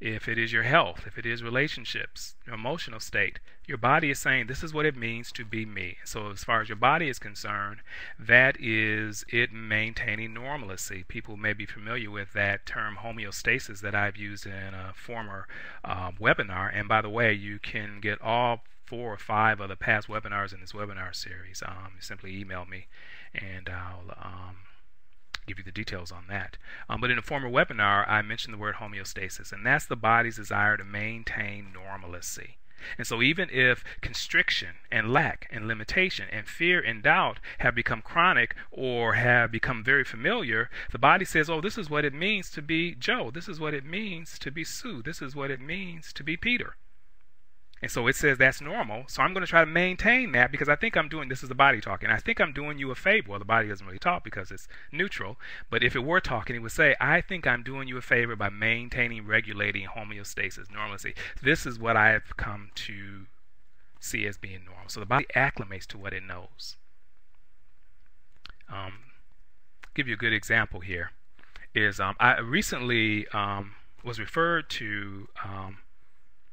If it is your health, if it is relationships, your emotional state, your body is saying, this is what it means to be me. So as far as your body is concerned, that is it maintaining normalcy. People may be familiar with that term homeostasis that I've used in a former webinar. And by the way, you can get all 4 or 5 of the past webinars in this webinar series. Simply email me and I'll give you the details on that. But in a former webinar, I mentioned the word homeostasis, and that's the body's desire to maintain normalcy. And so even if constriction and lack and limitation and fear and doubt have become chronic or have become very familiar, the body says, oh, this is what it means to be Joe. This is what it means to be Sue. This is what it means to be Peter. And so it says that's normal, so I'm going to try to maintain that because I think I'm doing, this is the body talking, I think I'm doing you a favor. Well, the body doesn't really talk because it's neutral, but if it were talking, it would say, I think I'm doing you a favor by maintaining, regulating homeostasis, normalcy. This is what I have come to see as being normal. So the body acclimates to what it knows. Give you a good example here is I recently was referred to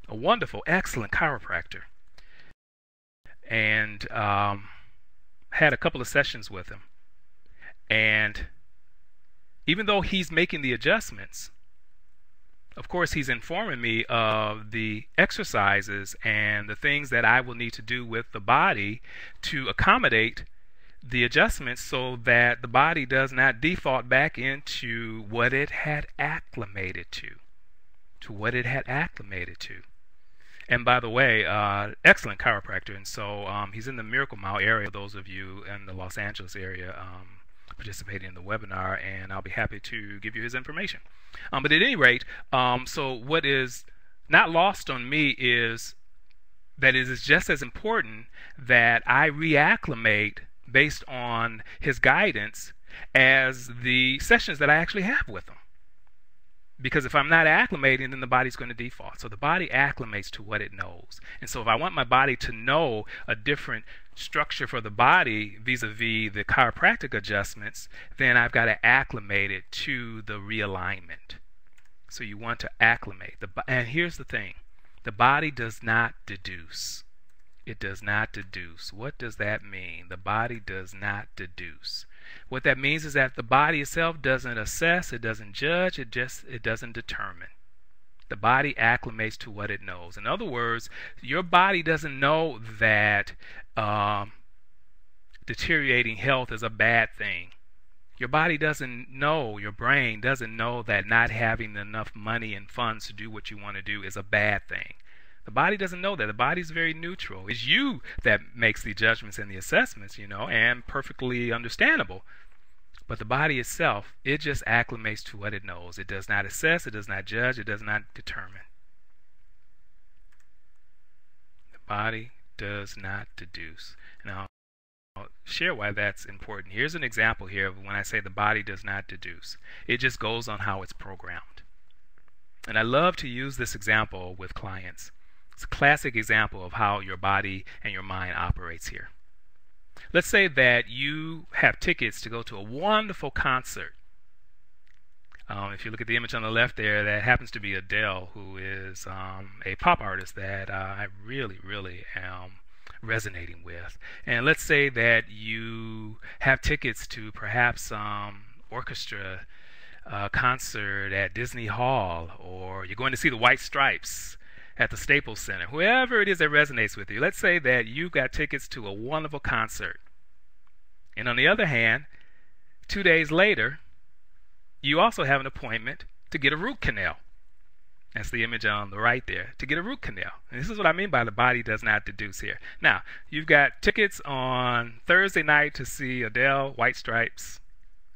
a wonderful, excellent chiropractor, and had a couple of sessions with him. And even though he's making the adjustments, Of course, he's informing me of the exercises and the things that I will need to do with the body to accommodate the adjustments so that the body does not default back into what it had acclimated to what it had acclimated to. And by the way, excellent chiropractor, and so he's in the Miracle Mile area. Those of you in the Los Angeles area participating in the webinar, and I'll be happy to give you his information. But at any rate, so what is not lost on me is that it is just as important that I reacclimate based on his guidance as the sessions that I actually have with him. Because if I'm not acclimating, then the body's going to default. So the body acclimates to what it knows. And so if I want my body to know a different structure for the body vis-a-vis the chiropractic adjustments, then I've got to acclimate it to the realignment. So you want to acclimate. And here's the thing. The body does not deduce. It does not deduce. What does that mean? The body does not deduce. What that means is that the body itself doesn't assess, it doesn't judge, it doesn't determine. The body acclimates to what it knows. In other words, your body doesn't know that deteriorating health is a bad thing. Your body doesn't know, your brain doesn't know that not having enough money and funds to do what you want to do is a bad thing. The body doesn't know that. The body's very neutral. It's you that makes the judgments and the assessments, and perfectly understandable. But the body itself, it just acclimates to what it knows. It does not assess, it does not judge, it does not determine. The body does not deduce. Now, I'll share why that's important. Here's an example here of when I say the body does not deduce. It just goes on how it's programmed. And I love to use this example with clients. It's a classic example of how your body and your mind operates here. Let's say that you have tickets to go to a wonderful concert. If you look at the image on the left there, that happens to be Adele, who is a pop artist that I really, really am resonating with. And let's say that you have tickets to perhaps orchestra concert at Disney Hall, or you're going to see the White Stripes at the Staples Center, whoever it is that resonates with you. Let's say that you got tickets to a wonderful concert. And on the other hand, 2 days later, you also have an appointment to get a root canal. That's the image on the right there, to get a root canal. And this is what I mean by the body does not deduce here. Now, you've got tickets on Thursday night to see Adele, White Stripes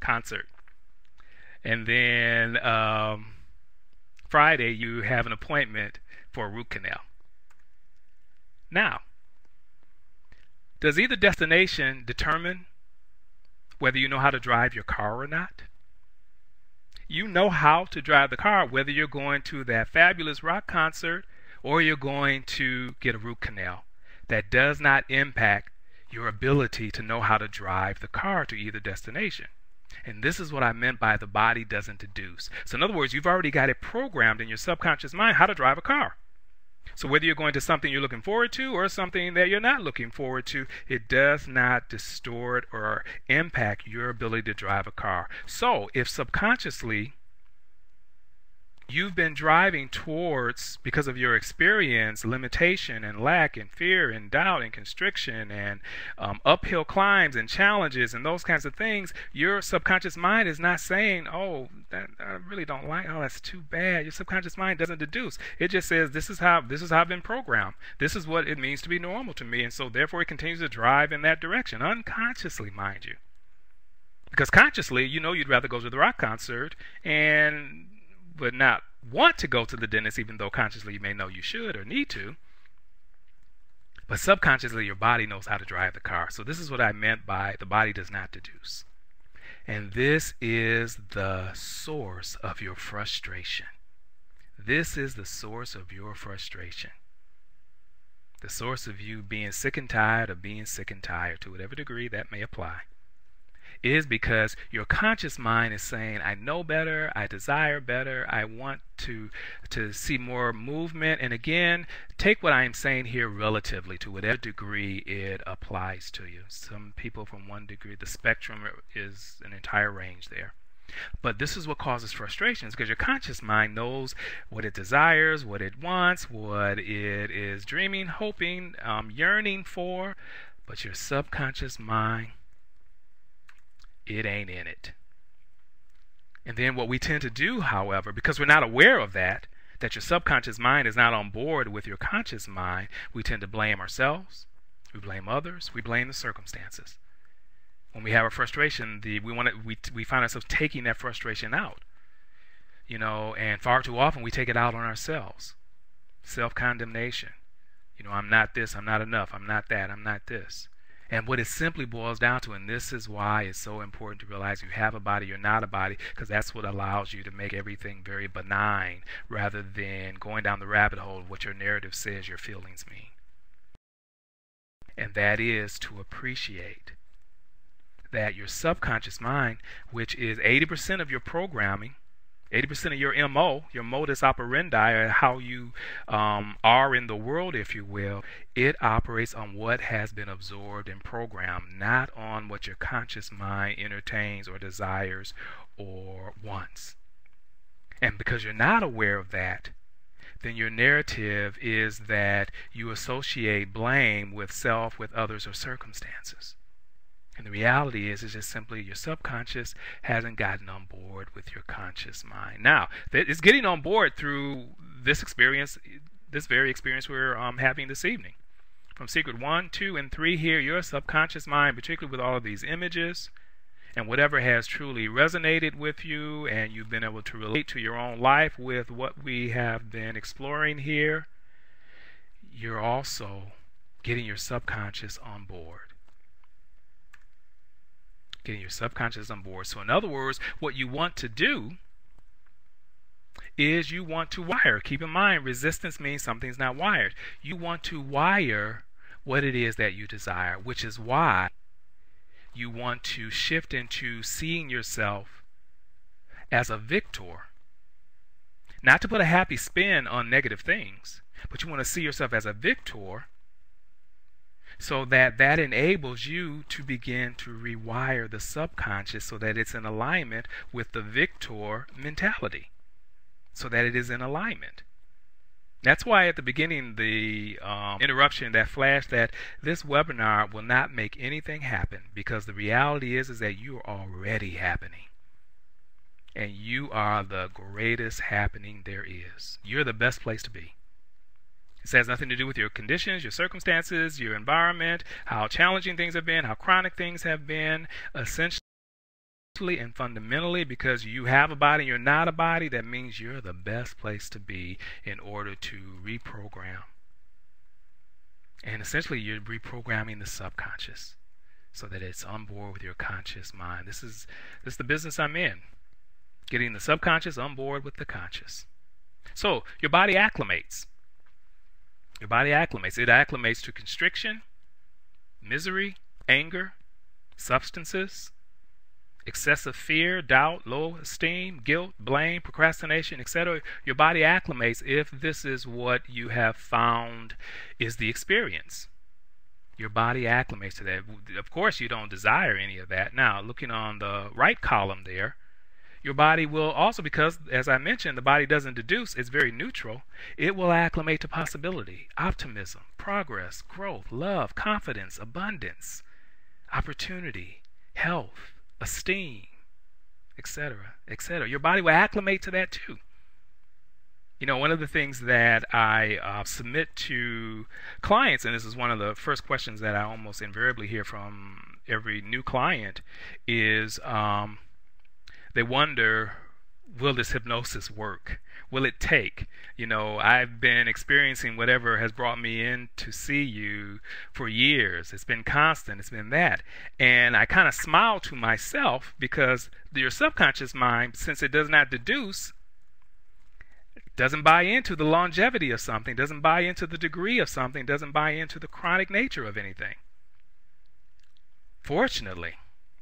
concert. And then Friday, you have an appointment for a root canal. Now, does either destination determine whether you know how to drive your car or not? You know how to drive the car whether you're going to that fabulous rock concert or you're going to get a root canal. That does not impact your ability to know how to drive the car to either destination. And this is what I meant by the body doesn't deduce. So in other words, you've already got it programmed in your subconscious mind how to drive a car. So whether you're going to something you're looking forward to or something that you're not looking forward to, it does not distort or impact your ability to drive a car. So if subconsciously you've been driving towards, because of your experience, limitation and lack and fear and doubt and constriction and uphill climbs and challenges and those kinds of things, your subconscious mind is not saying, oh, that I really don't like, oh, that's too bad. Your subconscious mind doesn't deduce. It just says, this is how I've been programmed. This is what it means to be normal to me. And so therefore it continues to drive in that direction, unconsciously, mind you. Because consciously, you'd rather go to the rock concert and would not want to go to the dentist, even though consciously you may know you should or need to. But subconsciously, your body knows how to drive the car. So this is what I meant by the body does not deduce. And this is the source of your frustration. This is the source of your frustration. The source of you being sick and tired of being sick and tired, to whatever degree that may apply, is because your conscious mind is saying, I know better, I desire better, I want to see more movement. And again, take what I'm saying here relatively to whatever degree it applies to you. Some people from one degree, the spectrum is an entire range there. But this is what causes frustrations, because your conscious mind knows what it desires, what it wants, what it is dreaming, hoping, yearning for. But your subconscious mind, it ain't in it. And then what we tend to do, however, because we're not aware of that your subconscious mind is not on board with your conscious mind, we tend to blame ourselves, we blame others, we blame the circumstances. When we have a frustration, we find ourselves taking that frustration out, and far too often we take it out on ourselves. Self-condemnation. I'm not this, I'm not enough, I'm not that, I'm not this. And what it simply boils down to, and this is why it's so important to realize you have a body, you're not a body, because that's what allows you to make everything very benign rather than going down the rabbit hole of what your narrative says your feelings mean. And that is to appreciate that your subconscious mind, which is 80% of your programming, 80% of your MO, your modus operandi, or how you are in the world, if you will, it operates on what has been absorbed and programmed, not on what your conscious mind entertains or desires or wants. And because you're not aware of that, then your narrative is that you associate blame with self, with others, or circumstances. And the reality is just simply your subconscious hasn't gotten on board with your conscious mind. Now, it's getting on board through this experience, this very experience we're having this evening. From Secret 1, 2, and 3 here, your subconscious mind, particularly with all of these images, and whatever has truly resonated with you, and you've been able to relate to your own life with what we have been exploring here, you're also getting your subconscious on board. Getting your subconscious on board. So in other words, what you want to do is you want to wire. Keep in mind, resistance means something's not wired. You want to wire what it is that you desire, which is why you want to shift into seeing yourself as a victor. Not to put a happy spin on negative things, but you want to see yourself as a victor, so that enables you to begin to rewire the subconscious so that it's in alignment with the victor mentality, so that it is in alignment. That's why at the beginning, the interruption that flashed, that this webinar will not make anything happen, because the reality is that you are already happening. And you are the greatest happening there is. You're the best place to be. This has nothing to do with your conditions, your circumstances, your environment, how challenging things have been, how chronic things have been. Essentially and fundamentally, because you have a body and you're not a body, that means you're the best place to be in order to reprogram. And essentially you're reprogramming the subconscious so that it's on board with your conscious mind. This is the business I'm in. Getting the subconscious on board with the conscious. So your body acclimates. Your body acclimates. It acclimates to constriction, misery, anger, substances, excessive fear, doubt, low esteem, guilt, blame, procrastination, etc. Your body acclimates if this is what you have found is the experience. Your body acclimates to that. Of course, you don't desire any of that. Now, looking on the right column there, your body will also, because, as I mentioned, the body doesn't deduce, it's very neutral, it will acclimate to possibility, optimism, progress, growth, love, confidence, abundance, opportunity, health, esteem, etc., etc. Your body will acclimate to that too. You know, one of the things that I submit to clients, and this is one of the first questions that I almost invariably hear from every new client, is they wonder, will this hypnosis work? Will it take? You know, I've been experiencing whatever has brought me in to see you for years. It's been constant. It's been that. And I kind of smile to myself, because your subconscious mind, since it does not deduce, doesn't buy into the longevity of something, doesn't buy into the degree of something, doesn't buy into the chronic nature of anything. Fortunately,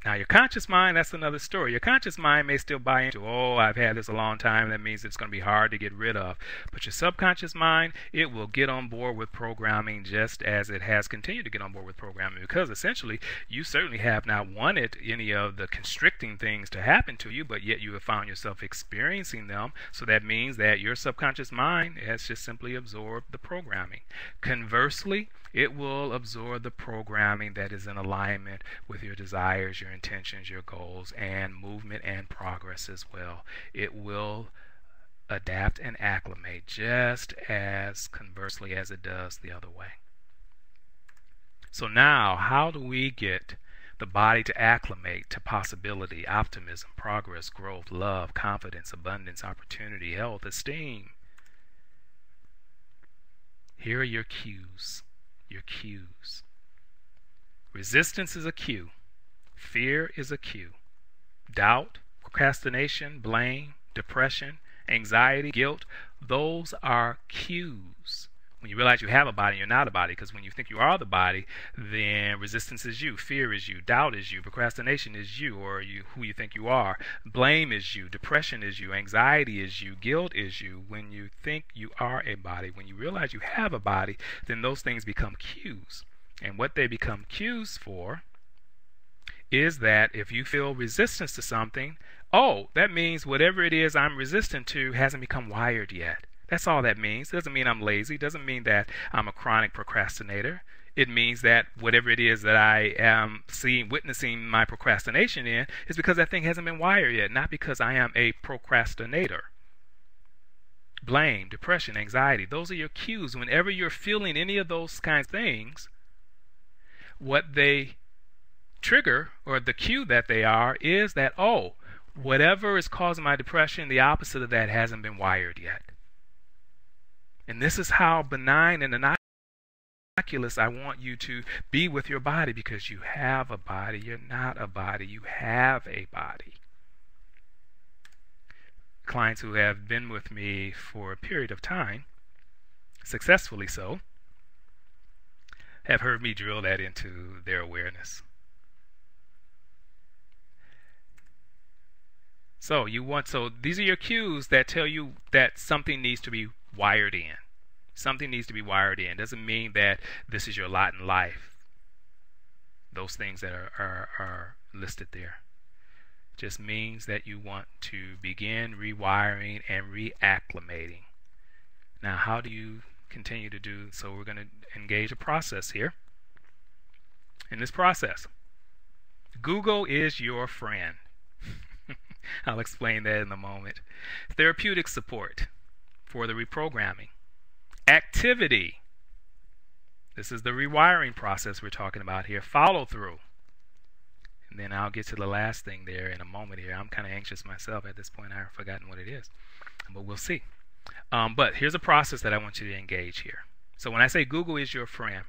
Now, your conscious mind, that's another story. Your conscious mind may still buy into, oh, I've had this a long time. That means it's going to be hard to get rid of. But your subconscious mind, it will get on board with programming just as it has continued to get on board with programming, because essentially you certainly have not wanted any of the constricting things to happen to you, but yet you have found yourself experiencing them. So that means that your subconscious mind has just simply absorbed the programming. Conversely, it will absorb the programming that is in alignment with your desires, your intentions, your goals, and movement and progress as well. It will adapt and acclimate just as conversely as it does the other way. So now, how do we get the body to acclimate to possibility, optimism, progress, growth, love, confidence, abundance, opportunity, health, esteem? Here are your cues. Your cues. Resistance is a cue. Fear is a cue. Doubt, procrastination, blame, depression, anxiety, guilt, those are cues. When you realize you have a body, you're not a body, because when you think you are the body, then resistance is you, fear is you, doubt is you, procrastination is you, or you who you think you are, blame is you, depression is you, anxiety is you, guilt is you. When you think you are a body, when you realize you have a body, then those things become cues. And what they become cues for is that if you feel resistance to something, oh, that means whatever it is I'm resistant to hasn't become wired yet. That's all that means. It doesn't mean I'm lazy. It doesn't mean that I'm a chronic procrastinator. It means that whatever it is that I am witnessing my procrastination in is because that thing hasn't been wired yet, not because I am a procrastinator. Blame, depression, anxiety, those are your cues. Whenever you're feeling any of those kinds of things, what they trigger, or the cue that they are, is that, oh, whatever is causing my depression, the opposite of that hasn't been wired yet. And this is how benign and innocuous I want you to be with your body, because you have a body. You're not a body. You have a body. Clients who have been with me for a period of time, successfully so, have heard me drill that into their awareness. So these are your cues that tell you that something needs to be wired in. Something needs to be wired in. Doesn't mean that this is your lot in life. Those things that are listed there. Just means that you want to begin rewiring and reacclimating. Now, how do you continue to do so? We're going to engage a process here. In this process, Google is your friend. I'll explain that in a moment. Therapeutic support for the reprogramming. Activity. This is the rewiring process we're talking about here. Follow through. And then I'll get to the last thing there in a moment here. I'm kind of anxious myself at this point. I've forgotten what it is. But we'll see. But here's a process that I want you to engage here. So when I say Google is your friend,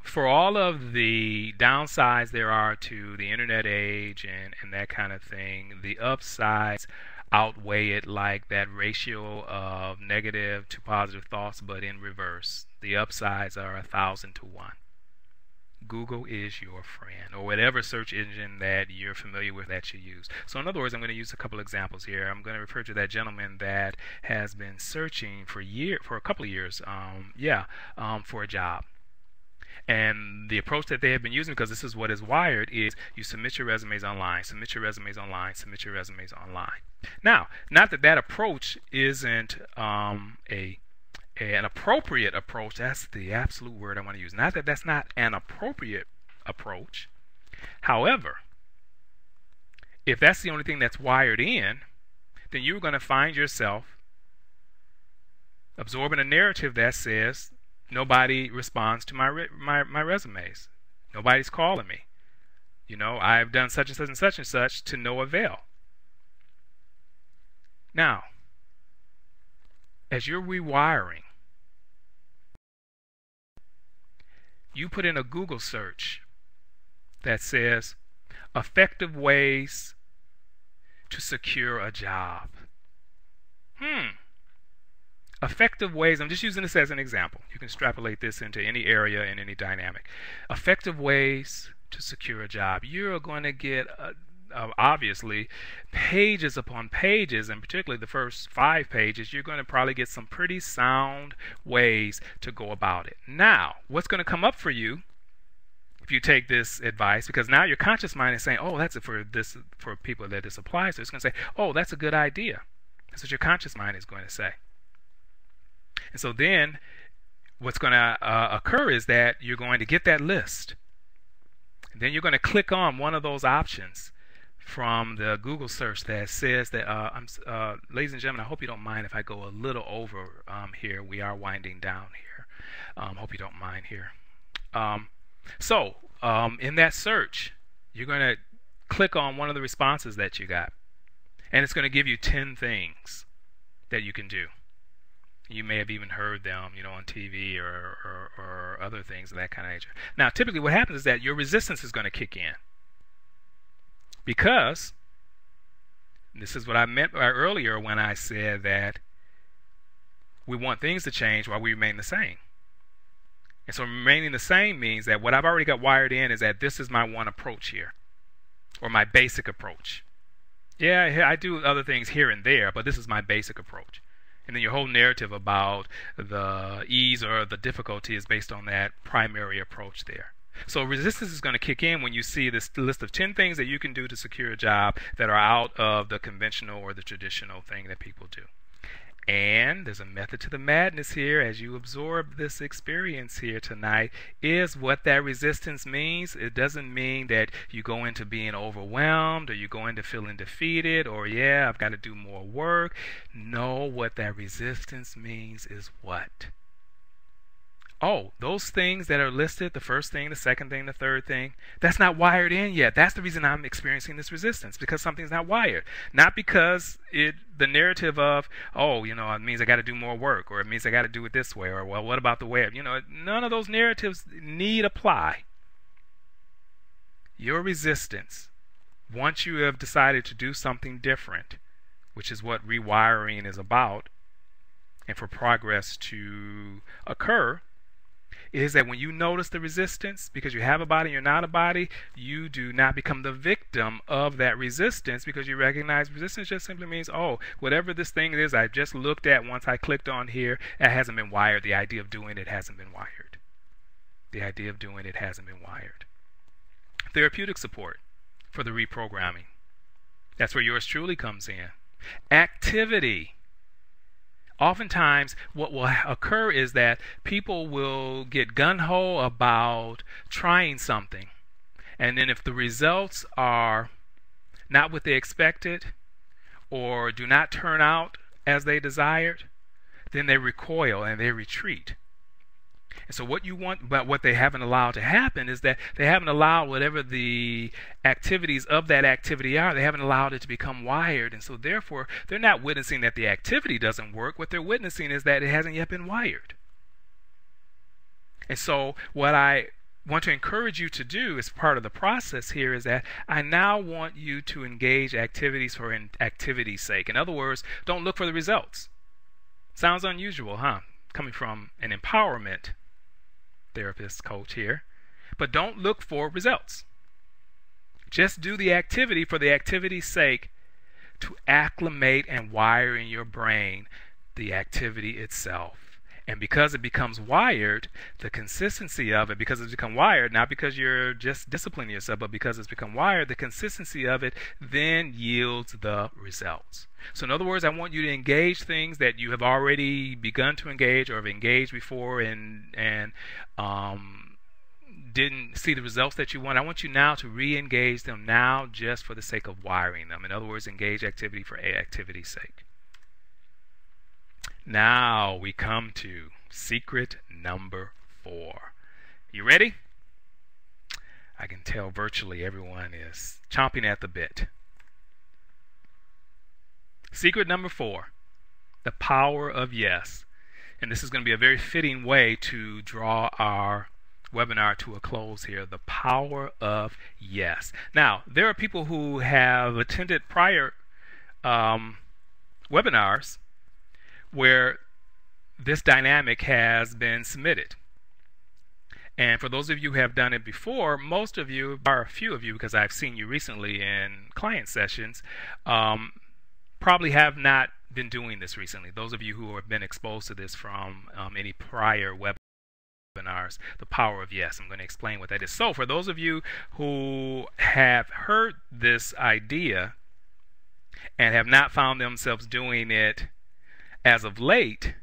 for all of the downsides there are to the internet age and that kind of thing, the upsides outweigh it, like that ratio of negative to positive thoughts, but in reverse. The upsides are 1,000 to 1. Google is your friend, or whatever search engine that you're familiar with that you use. So in other words, I'm going to use a couple examples here. I'm going to refer to that gentleman that has been searching for a couple of years, for a job. And the approach that they have been using, because this is what is wired, is you submit your resumes online, submit your resumes online, submit your resumes online. Now, not that that approach isn't an appropriate approach. That's the absolute word I want to use. Not that that's not an appropriate approach. However, if that's the only thing that's wired in, then you're going to find yourself absorbing a narrative that says, nobody responds to my resumes. Nobody's calling me. I've done such and such and such and such to no avail. Now, as you're rewiring, you put in a Google search that says effective ways to secure a job. Effective ways, I'm just using this as an example. You can extrapolate this into any area and any dynamic. Effective ways to secure a job. You're going to get obviously pages upon pages, and particularly the first 5 pages, you're going to probably get some pretty sound ways to go about it. Now, what's going to come up for you if you take this advice, because now your conscious mind is saying, oh, that's it for people that this applies to. It's going to say, oh, that's a good idea. That's what your conscious mind is going to say. And so then what's going to occur is that you're going to get that list. And then you're going to click on one of those options from the Google search that says that, ladies and gentlemen, I hope you don't mind if I go a little over here. We are winding down here. Hope you don't mind here. In that search, you're going to click on one of the responses that you got. And it's going to give you 10 things that you can do. You may have even heard them, on TV or other things of that kind of nature. Now, typically what happens is that your resistance is going to kick in. Because, this is what I meant earlier when I said that we want things to change while we remain the same. And so remaining the same means that what I've already got wired in is that this is my one approach here, or my basic approach. Yeah, I do other things here and there, but this is my basic approach. And then your whole narrative about the ease or the difficulty is based on that primary approach there. So resistance is going to kick in when you see this list of 10 things that you can do to secure a job that are out of the conventional or the traditional thing that people do. And there's a method to the madness here as you absorb this experience here tonight, is what that resistance means. It doesn't mean that you go into being overwhelmed or you go into feeling defeated or, yeah, I've got to do more work. No, what that resistance means is what? Oh, those things that are listed, the first thing, the second thing, the third thing, that's not wired in yet. That's the reason I'm experiencing this resistance, because something's not wired. Not because the narrative of, oh, it means I got to do more work, or it means I got to do it this way, or, well, what about the web? None of those narratives need apply. Your resistance, once you have decided to do something different, which is what rewiring is about, and for progress to occur, is that when you notice the resistance, because you have a body and you're not a body, you do not become the victim of that resistance, because you recognize resistance just simply means, oh, whatever this thing is I just looked at once I clicked on here, it hasn't been wired. The idea of doing it hasn't been wired. The idea of doing it hasn't been wired. Therapeutic support for the reprogramming. That's where yours truly comes in. Activity. Oftentimes, what will occur is that people will get gung-ho about trying something. And then if the results are not what they expected or do not turn out as they desired, then they recoil and they retreat. And so what you want, but what they haven't allowed to happen is that they haven't allowed whatever the activities of that activity are, they haven't allowed it to become wired. And so therefore, they're not witnessing that the activity doesn't work. What they're witnessing is that it hasn't yet been wired. And so what I want to encourage you to do as part of the process here is that I now want you to engage activities for activity's sake. In other words, don't look for the results. Sounds unusual, huh? Coming from an empowerment therapist coach here. But don't look for results. Just do the activity for the activity's sake to acclimate and wire in your brain the activity itself. And because it becomes wired, the consistency of it, because it's become wired, not because you're just disciplining yourself, but because it's become wired, the consistency of it then yields the results. So in other words, I want you to engage things that you have already begun to engage or have engaged before and didn't see the results that you want. I want you now to re-engage them now just for the sake of wiring them. In other words, engage activity for activity's sake. Now we come to secret number 4. You ready? I can tell virtually everyone is chomping at the bit. Secret number 4, the power of yes. And this is going to be a very fitting way to draw our webinar to a close here. The power of yes. Now, there are people who have attended prior webinars where this dynamic has been submitted. And for those of you who have done it before, most of you, or a few of you, because I've seen you recently in client sessions, probably have not been doing this recently. Those of you who have been exposed to this from any prior webinars, the power of yes. I'm going to explain what that is. So for those of you who have heard this idea and have not found themselves doing it as of late,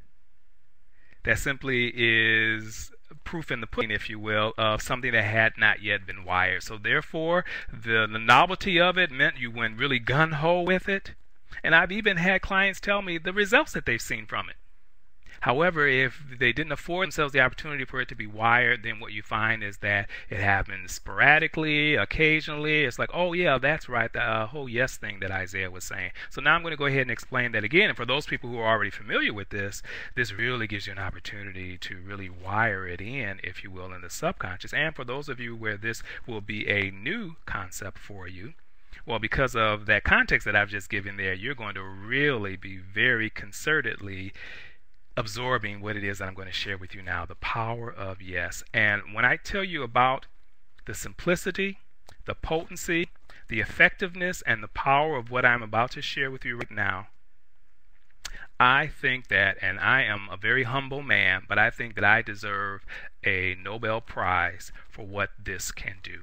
that simply is proof in the pudding, if you will, of something that had not yet been wired. So therefore, the novelty of it meant you went really gun-ho with it. And I've even had clients tell me the results that they've seen from it. However, if they didn't afford themselves the opportunity for it to be wired, then what you find is that it happens sporadically, occasionally. It's like, oh yeah, that's right, the whole yes thing that Isaiah was saying. So now I'm going to go ahead and explain that again. And for those people who are already familiar with this, this really gives you an opportunity to really wire it in, if you will, in the subconscious. And for those of you where this will be a new concept for you, well, because of that context that I've just given there, you're going to really be very concertedly absorbing what it is that I'm going to share with you now, the power of yes. And when I tell you about the simplicity, the potency, the effectiveness, and the power of what I'm about to share with you right now, I think that, and I am a very humble man, but I think that I deserve a Nobel Prize for what this can do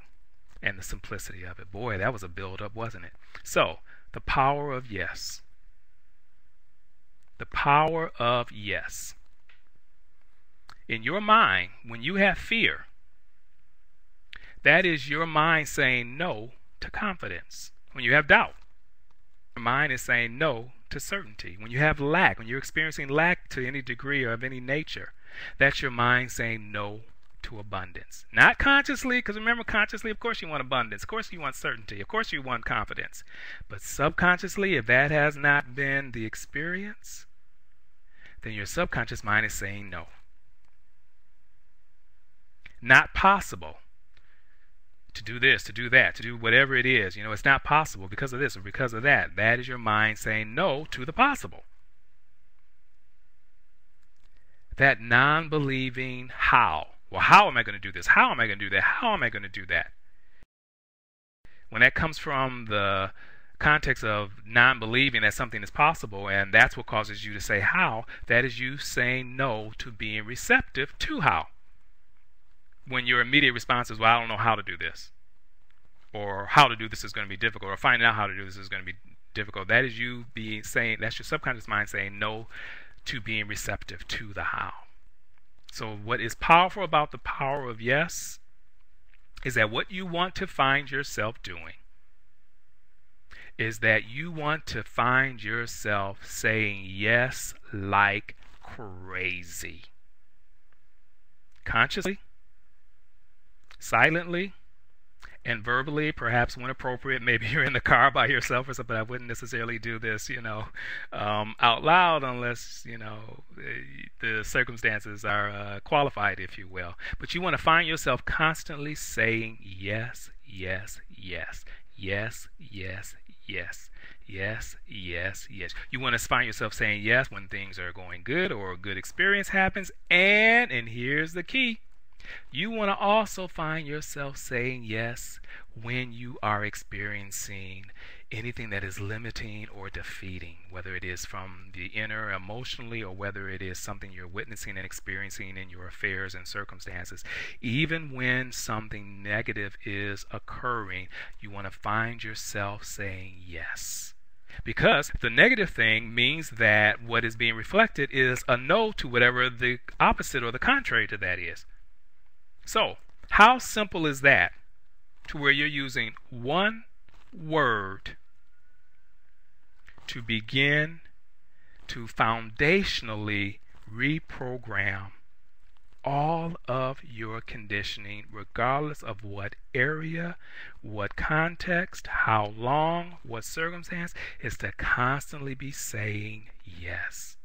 and the simplicity of it. Boy, that was a build-up, wasn't it? So, the power of yes. The power of yes. In your mind, when you have fear, that is your mind saying no to confidence. When you have doubt, your mind is saying no to certainty. When you have lack, when you're experiencing lack to any degree or of any nature, that's your mind saying no to abundance. Not consciously, because remember, consciously, of course you want abundance. Of course you want certainty. Of course you want confidence. But subconsciously, if that has not been the experience, then your subconscious mind is saying no. Not possible to do this, to do that, to do whatever it is. You know, it's not possible because of this or because of that. That is your mind saying no to the possible. That non-believing how. Well, how am I going to do this? How am I going to do that? How am I going to do that? When that comes from the context of non-believing that something is possible, and that's what causes you to say how, that is you saying no to being receptive to how. When your immediate response is, well, I don't know how to do this, or how to do this is going to be difficult, or finding out how to do this is going to be difficult, that is you being saying, that's your subconscious mind saying no to being receptive to the how. So what is powerful about the power of yes is that what you want to find yourself doing is that you want to find yourself saying yes like crazy. Consciously, silently, and verbally, perhaps when appropriate. Maybe you're in the car by yourself or something. I wouldn't necessarily do this, out loud unless, the circumstances are qualified, if you will. But you want to find yourself constantly saying yes, yes, yes, yes, yes, yes, yes, yes, yes. You want to find yourself saying yes when things are going good or a good experience happens. And here's the key. You want to also find yourself saying yes when you are experiencing anything that is limiting or defeating, whether it is from the inner emotionally or whether it is something you're witnessing and experiencing in your affairs and circumstances. Even when something negative is occurring, you want to find yourself saying yes. Because the negative thing means that what is being reflected is a no to whatever the opposite or the contrary to that is. So, how simple is that to where you're using one word to begin to foundationally reprogram all of your conditioning, regardless of what area, what context, how long, what circumstance, is to constantly be saying yes.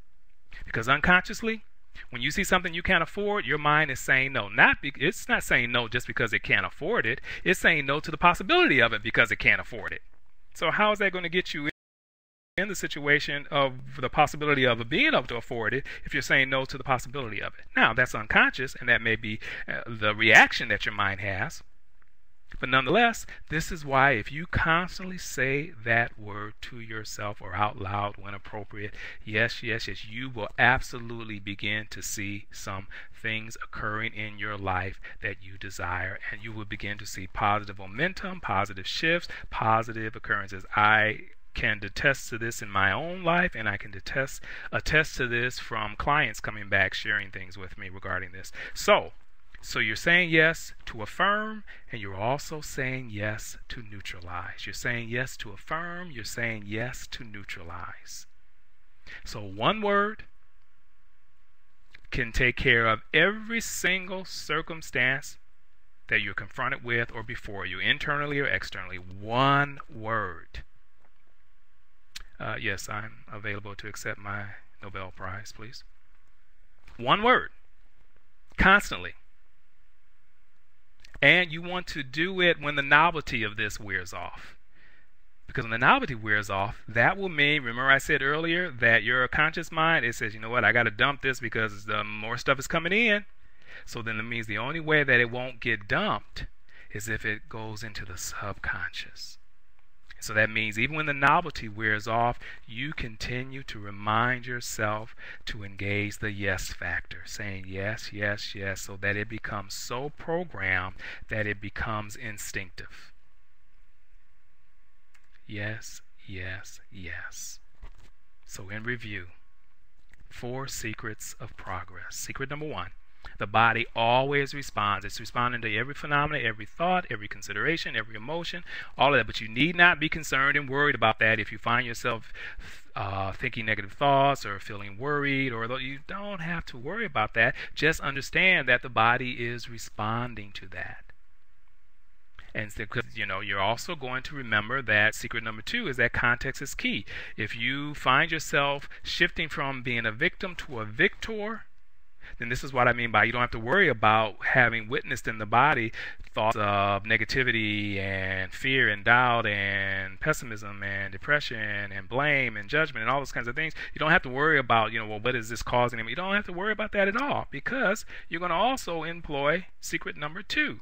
Because unconsciously, when you see something you can't afford, your mind is saying no. It's not saying no just because it can't afford it. It's saying no to the possibility of it because it can't afford it. So how is that going to get you in the situation of the possibility of being able to afford it if you're saying no to the possibility of it. Now, that's unconscious, and that may be the reaction that your mind has. But nonetheless, this is why if you constantly say that word to yourself or out loud when appropriate, yes, yes, yes, you will absolutely begin to see some things occurring in your life that you desire, and you will begin to see positive momentum, positive shifts, positive occurrences. I can attest to this in my own life, and I can attest to this from clients coming back sharing things with me regarding this. So you're saying yes to affirm, and you're also saying yes to neutralize. You're saying yes to affirm, you're saying yes to neutralize. So one word can take care of every single circumstance that you're confronted with or before you, internally or externally. One word. Yes, I'm available to accept my Nobel Prize, please. One word. Constantly. And you want to do it when the novelty of this wears off. Because when the novelty wears off, that will mean, remember I said earlier, that your conscious mind, it says, you know what, I got to dump this because the more stuff is coming in. So then it means the only way that it won't get dumped is if it goes into the subconscious. So that means even when the novelty wears off, you continue to remind yourself to engage the yes factor, saying yes, yes, yes, so that it becomes so programmed that it becomes instinctive. Yes, yes, yes. So in review, 4 secrets of progress. Secret number 1. The body always responds. It's responding to every phenomenon, every thought, every consideration, every emotion, all of that. But you need not be concerned and worried about that if you find yourself thinking negative thoughts or feeling worried, or you don't have to worry about that. Just understand that the body is responding to that. And because you're also going to remember that secret number 2 is that context is key. If you find yourself shifting from being a victim to a victor, then this is what I mean by you don't have to worry about having witnessed in the body thoughts of negativity and fear and doubt and pessimism and depression and blame and judgment and all those kinds of things. You don't have to worry about, well, what is this causing him? You don't have to worry about that at all, because you're going to also employ secret number 2.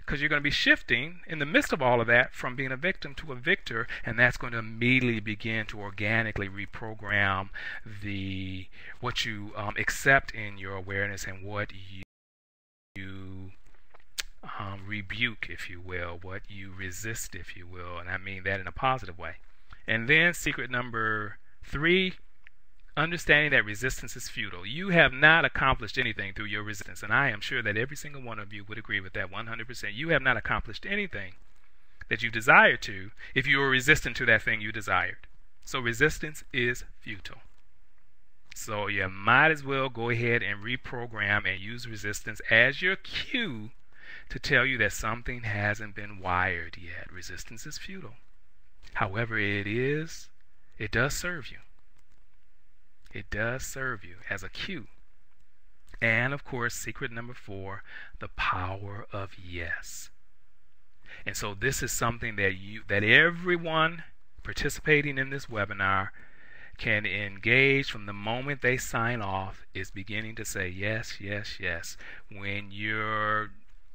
Because you're going to be shifting in the midst of all of that from being a victim to a victor, and that's going to immediately begin to organically reprogram what you accept in your awareness and what you rebuke, if you will, what you resist, if you will, and I mean that in a positive way. And then secret number 3, understanding that resistance is futile. You have not accomplished anything through your resistance, and I am sure that every single one of you would agree with that 100%. You have not accomplished anything that you desire to if you were resistant to that thing you desired. So resistance is futile. So you might as well go ahead and reprogram and use resistance as your cue to tell you that something hasn't been wired yet. Resistance is futile. However, it does serve you. It does serve you as a cue. And of course, secret number 4, the power of yes. And so this is something that everyone participating in this webinar can engage from the moment they sign off, is beginning to say yes, yes, yes. When you're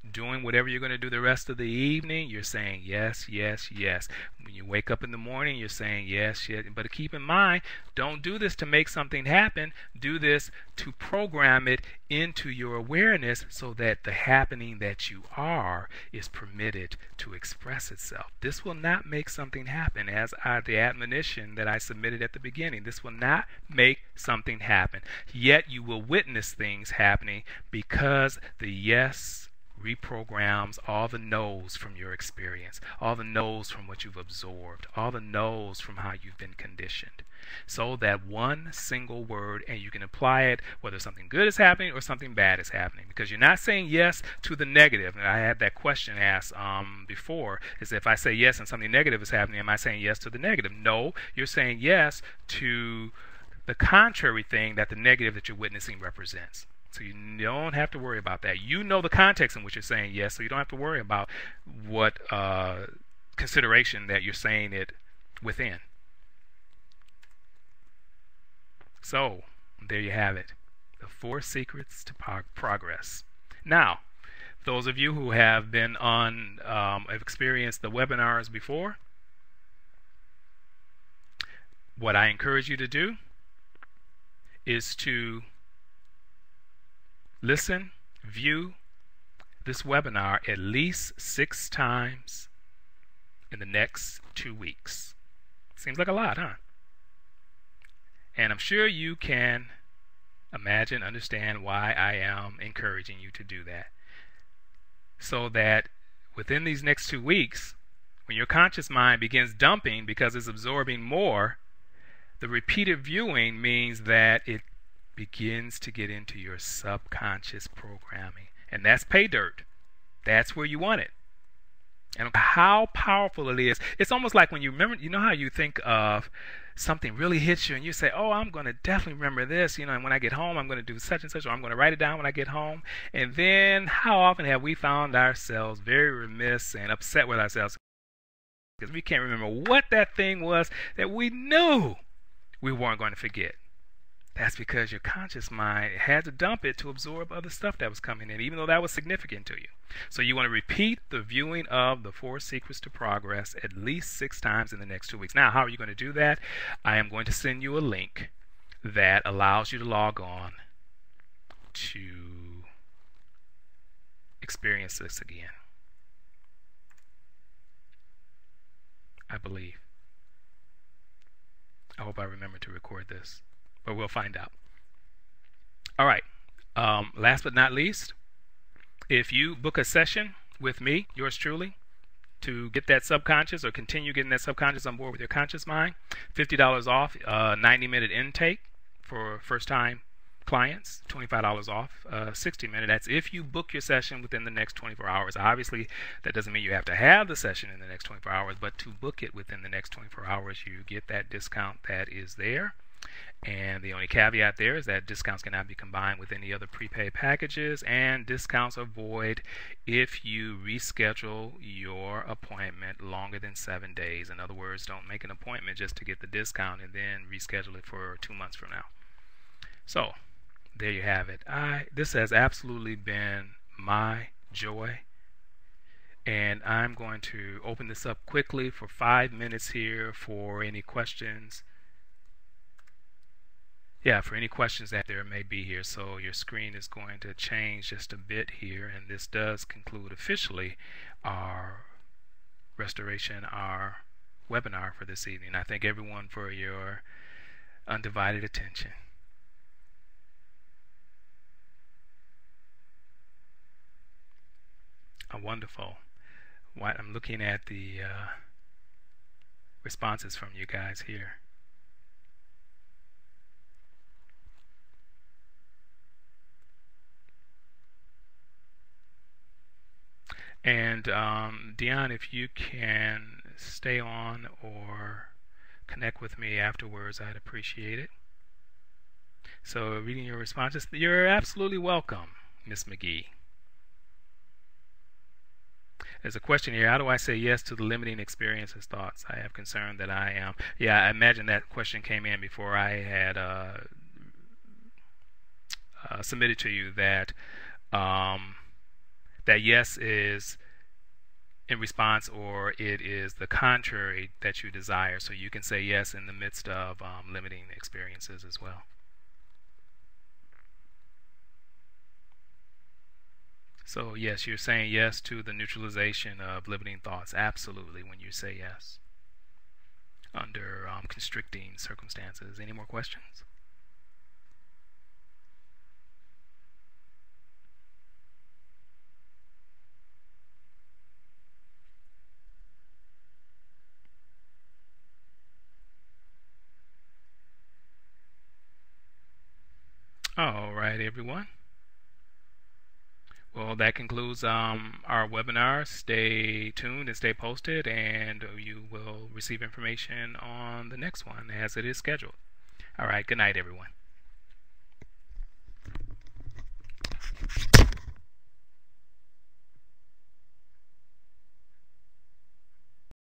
doing whatever you're going to do the rest of the evening, you're saying yes, yes, yes. When you wake up in the morning, you're saying yes, yes. But keep in mind, don't do this to make something happen. Do this to program it into your awareness so that the happening that you are is permitted to express itself. This will not make something happen, as the admonition that I submitted at the beginning. This will not make something happen. Yet you will witness things happening, because the yes reprograms all the no's from your experience, all the no's from what you've absorbed, all the no's from how you've been conditioned. So that one single word, and you can apply it whether something good is happening or something bad is happening, because you're not saying yes to the negative. And I had that question asked before, is if I say yes and something negative is happening, am I saying yes to the negative? No, you're saying yes to the contrary thing that the negative that you're witnessing represents. So you don't have to worry about that. You know the context in which you're saying yes, so you don't have to worry about what consideration that you're saying it within. So there you have it, the 4 secrets to progress. Now, those of you who have been on, have experienced the webinars before, what I encourage you to do is to listen, view this webinar at least 6 times in the next 2 weeks. Seems like a lot, huh? And I'm sure you can imagine, understand why I am encouraging you to do that. So that within these next 2 weeks, when your conscious mind begins dumping because it's absorbing more, the repeated viewing means that it begins to get into your subconscious programming. And that's pay dirt. That's where you want it. And how powerful it is. It's almost like when you remember, you know how you think of something really hits you and you say, oh, I'm going to definitely remember this, and when I get home, I'm going to do such and such, or I'm going to write it down when I get home. And then how often have we found ourselves very remiss and upset with ourselves because we can't remember what that thing was that we knew we weren't going to forget. That's because your conscious mind had to dump it to absorb other stuff that was coming in, even though that was significant to you. So you want to repeat the viewing of the 4 secrets to progress at least 6 times in the next 2 weeks. Now, how are you going to do that? I am going to send you a link that allows you to log on to experience this again. I believe. I hope I remember to record this, but we'll find out. All right. Last but not least, if you book a session with me, yours truly, to get that subconscious or continue getting that subconscious on board with your conscious mind, $50 off, 90-minute intake for first-time clients, $25 off, 60-minute. That's if you book your session within the next 24 hours. Obviously, that doesn't mean you have to have the session in the next 24 hours, but to book it within the next 24 hours, you get that discount that is there. And the only caveat there is that discounts cannot be combined with any other prepaid packages, and discounts are void if you reschedule your appointment longer than 7 days. In other words, don't make an appointment just to get the discount and then reschedule it for 2 months from now. So there you have it. This has absolutely been my joy, and I'm going to open this up quickly for 5 minutes here for any questions. Yeah, for any questions that there may be here. So your screen is going to change just a bit here, and this does conclude officially our restoration, our webinar for this evening. I thank everyone for your undivided attention. Wonderful. I'm looking at the responses from you guys here. And Dion, if you can stay on or connect with me afterwards, I'd appreciate it. So reading your responses, you're absolutely welcome, Miss McGee. There's a question here. How do I say yes to the limiting experiences thoughts? I have concern that I am. Yeah, I imagine that question came in before I had submitted to you that that yes is in response, or it is the contrary that you desire. So you can say yes in the midst of limiting experiences as well. So yes, you're saying yes to the neutralization of limiting thoughts. Absolutely, when you say yes under constricting circumstances. Any more questions? All right, everyone. Well, that concludes our webinar. Stay tuned and stay posted, and you will receive information on the next one as it is scheduled. All right, good night, everyone.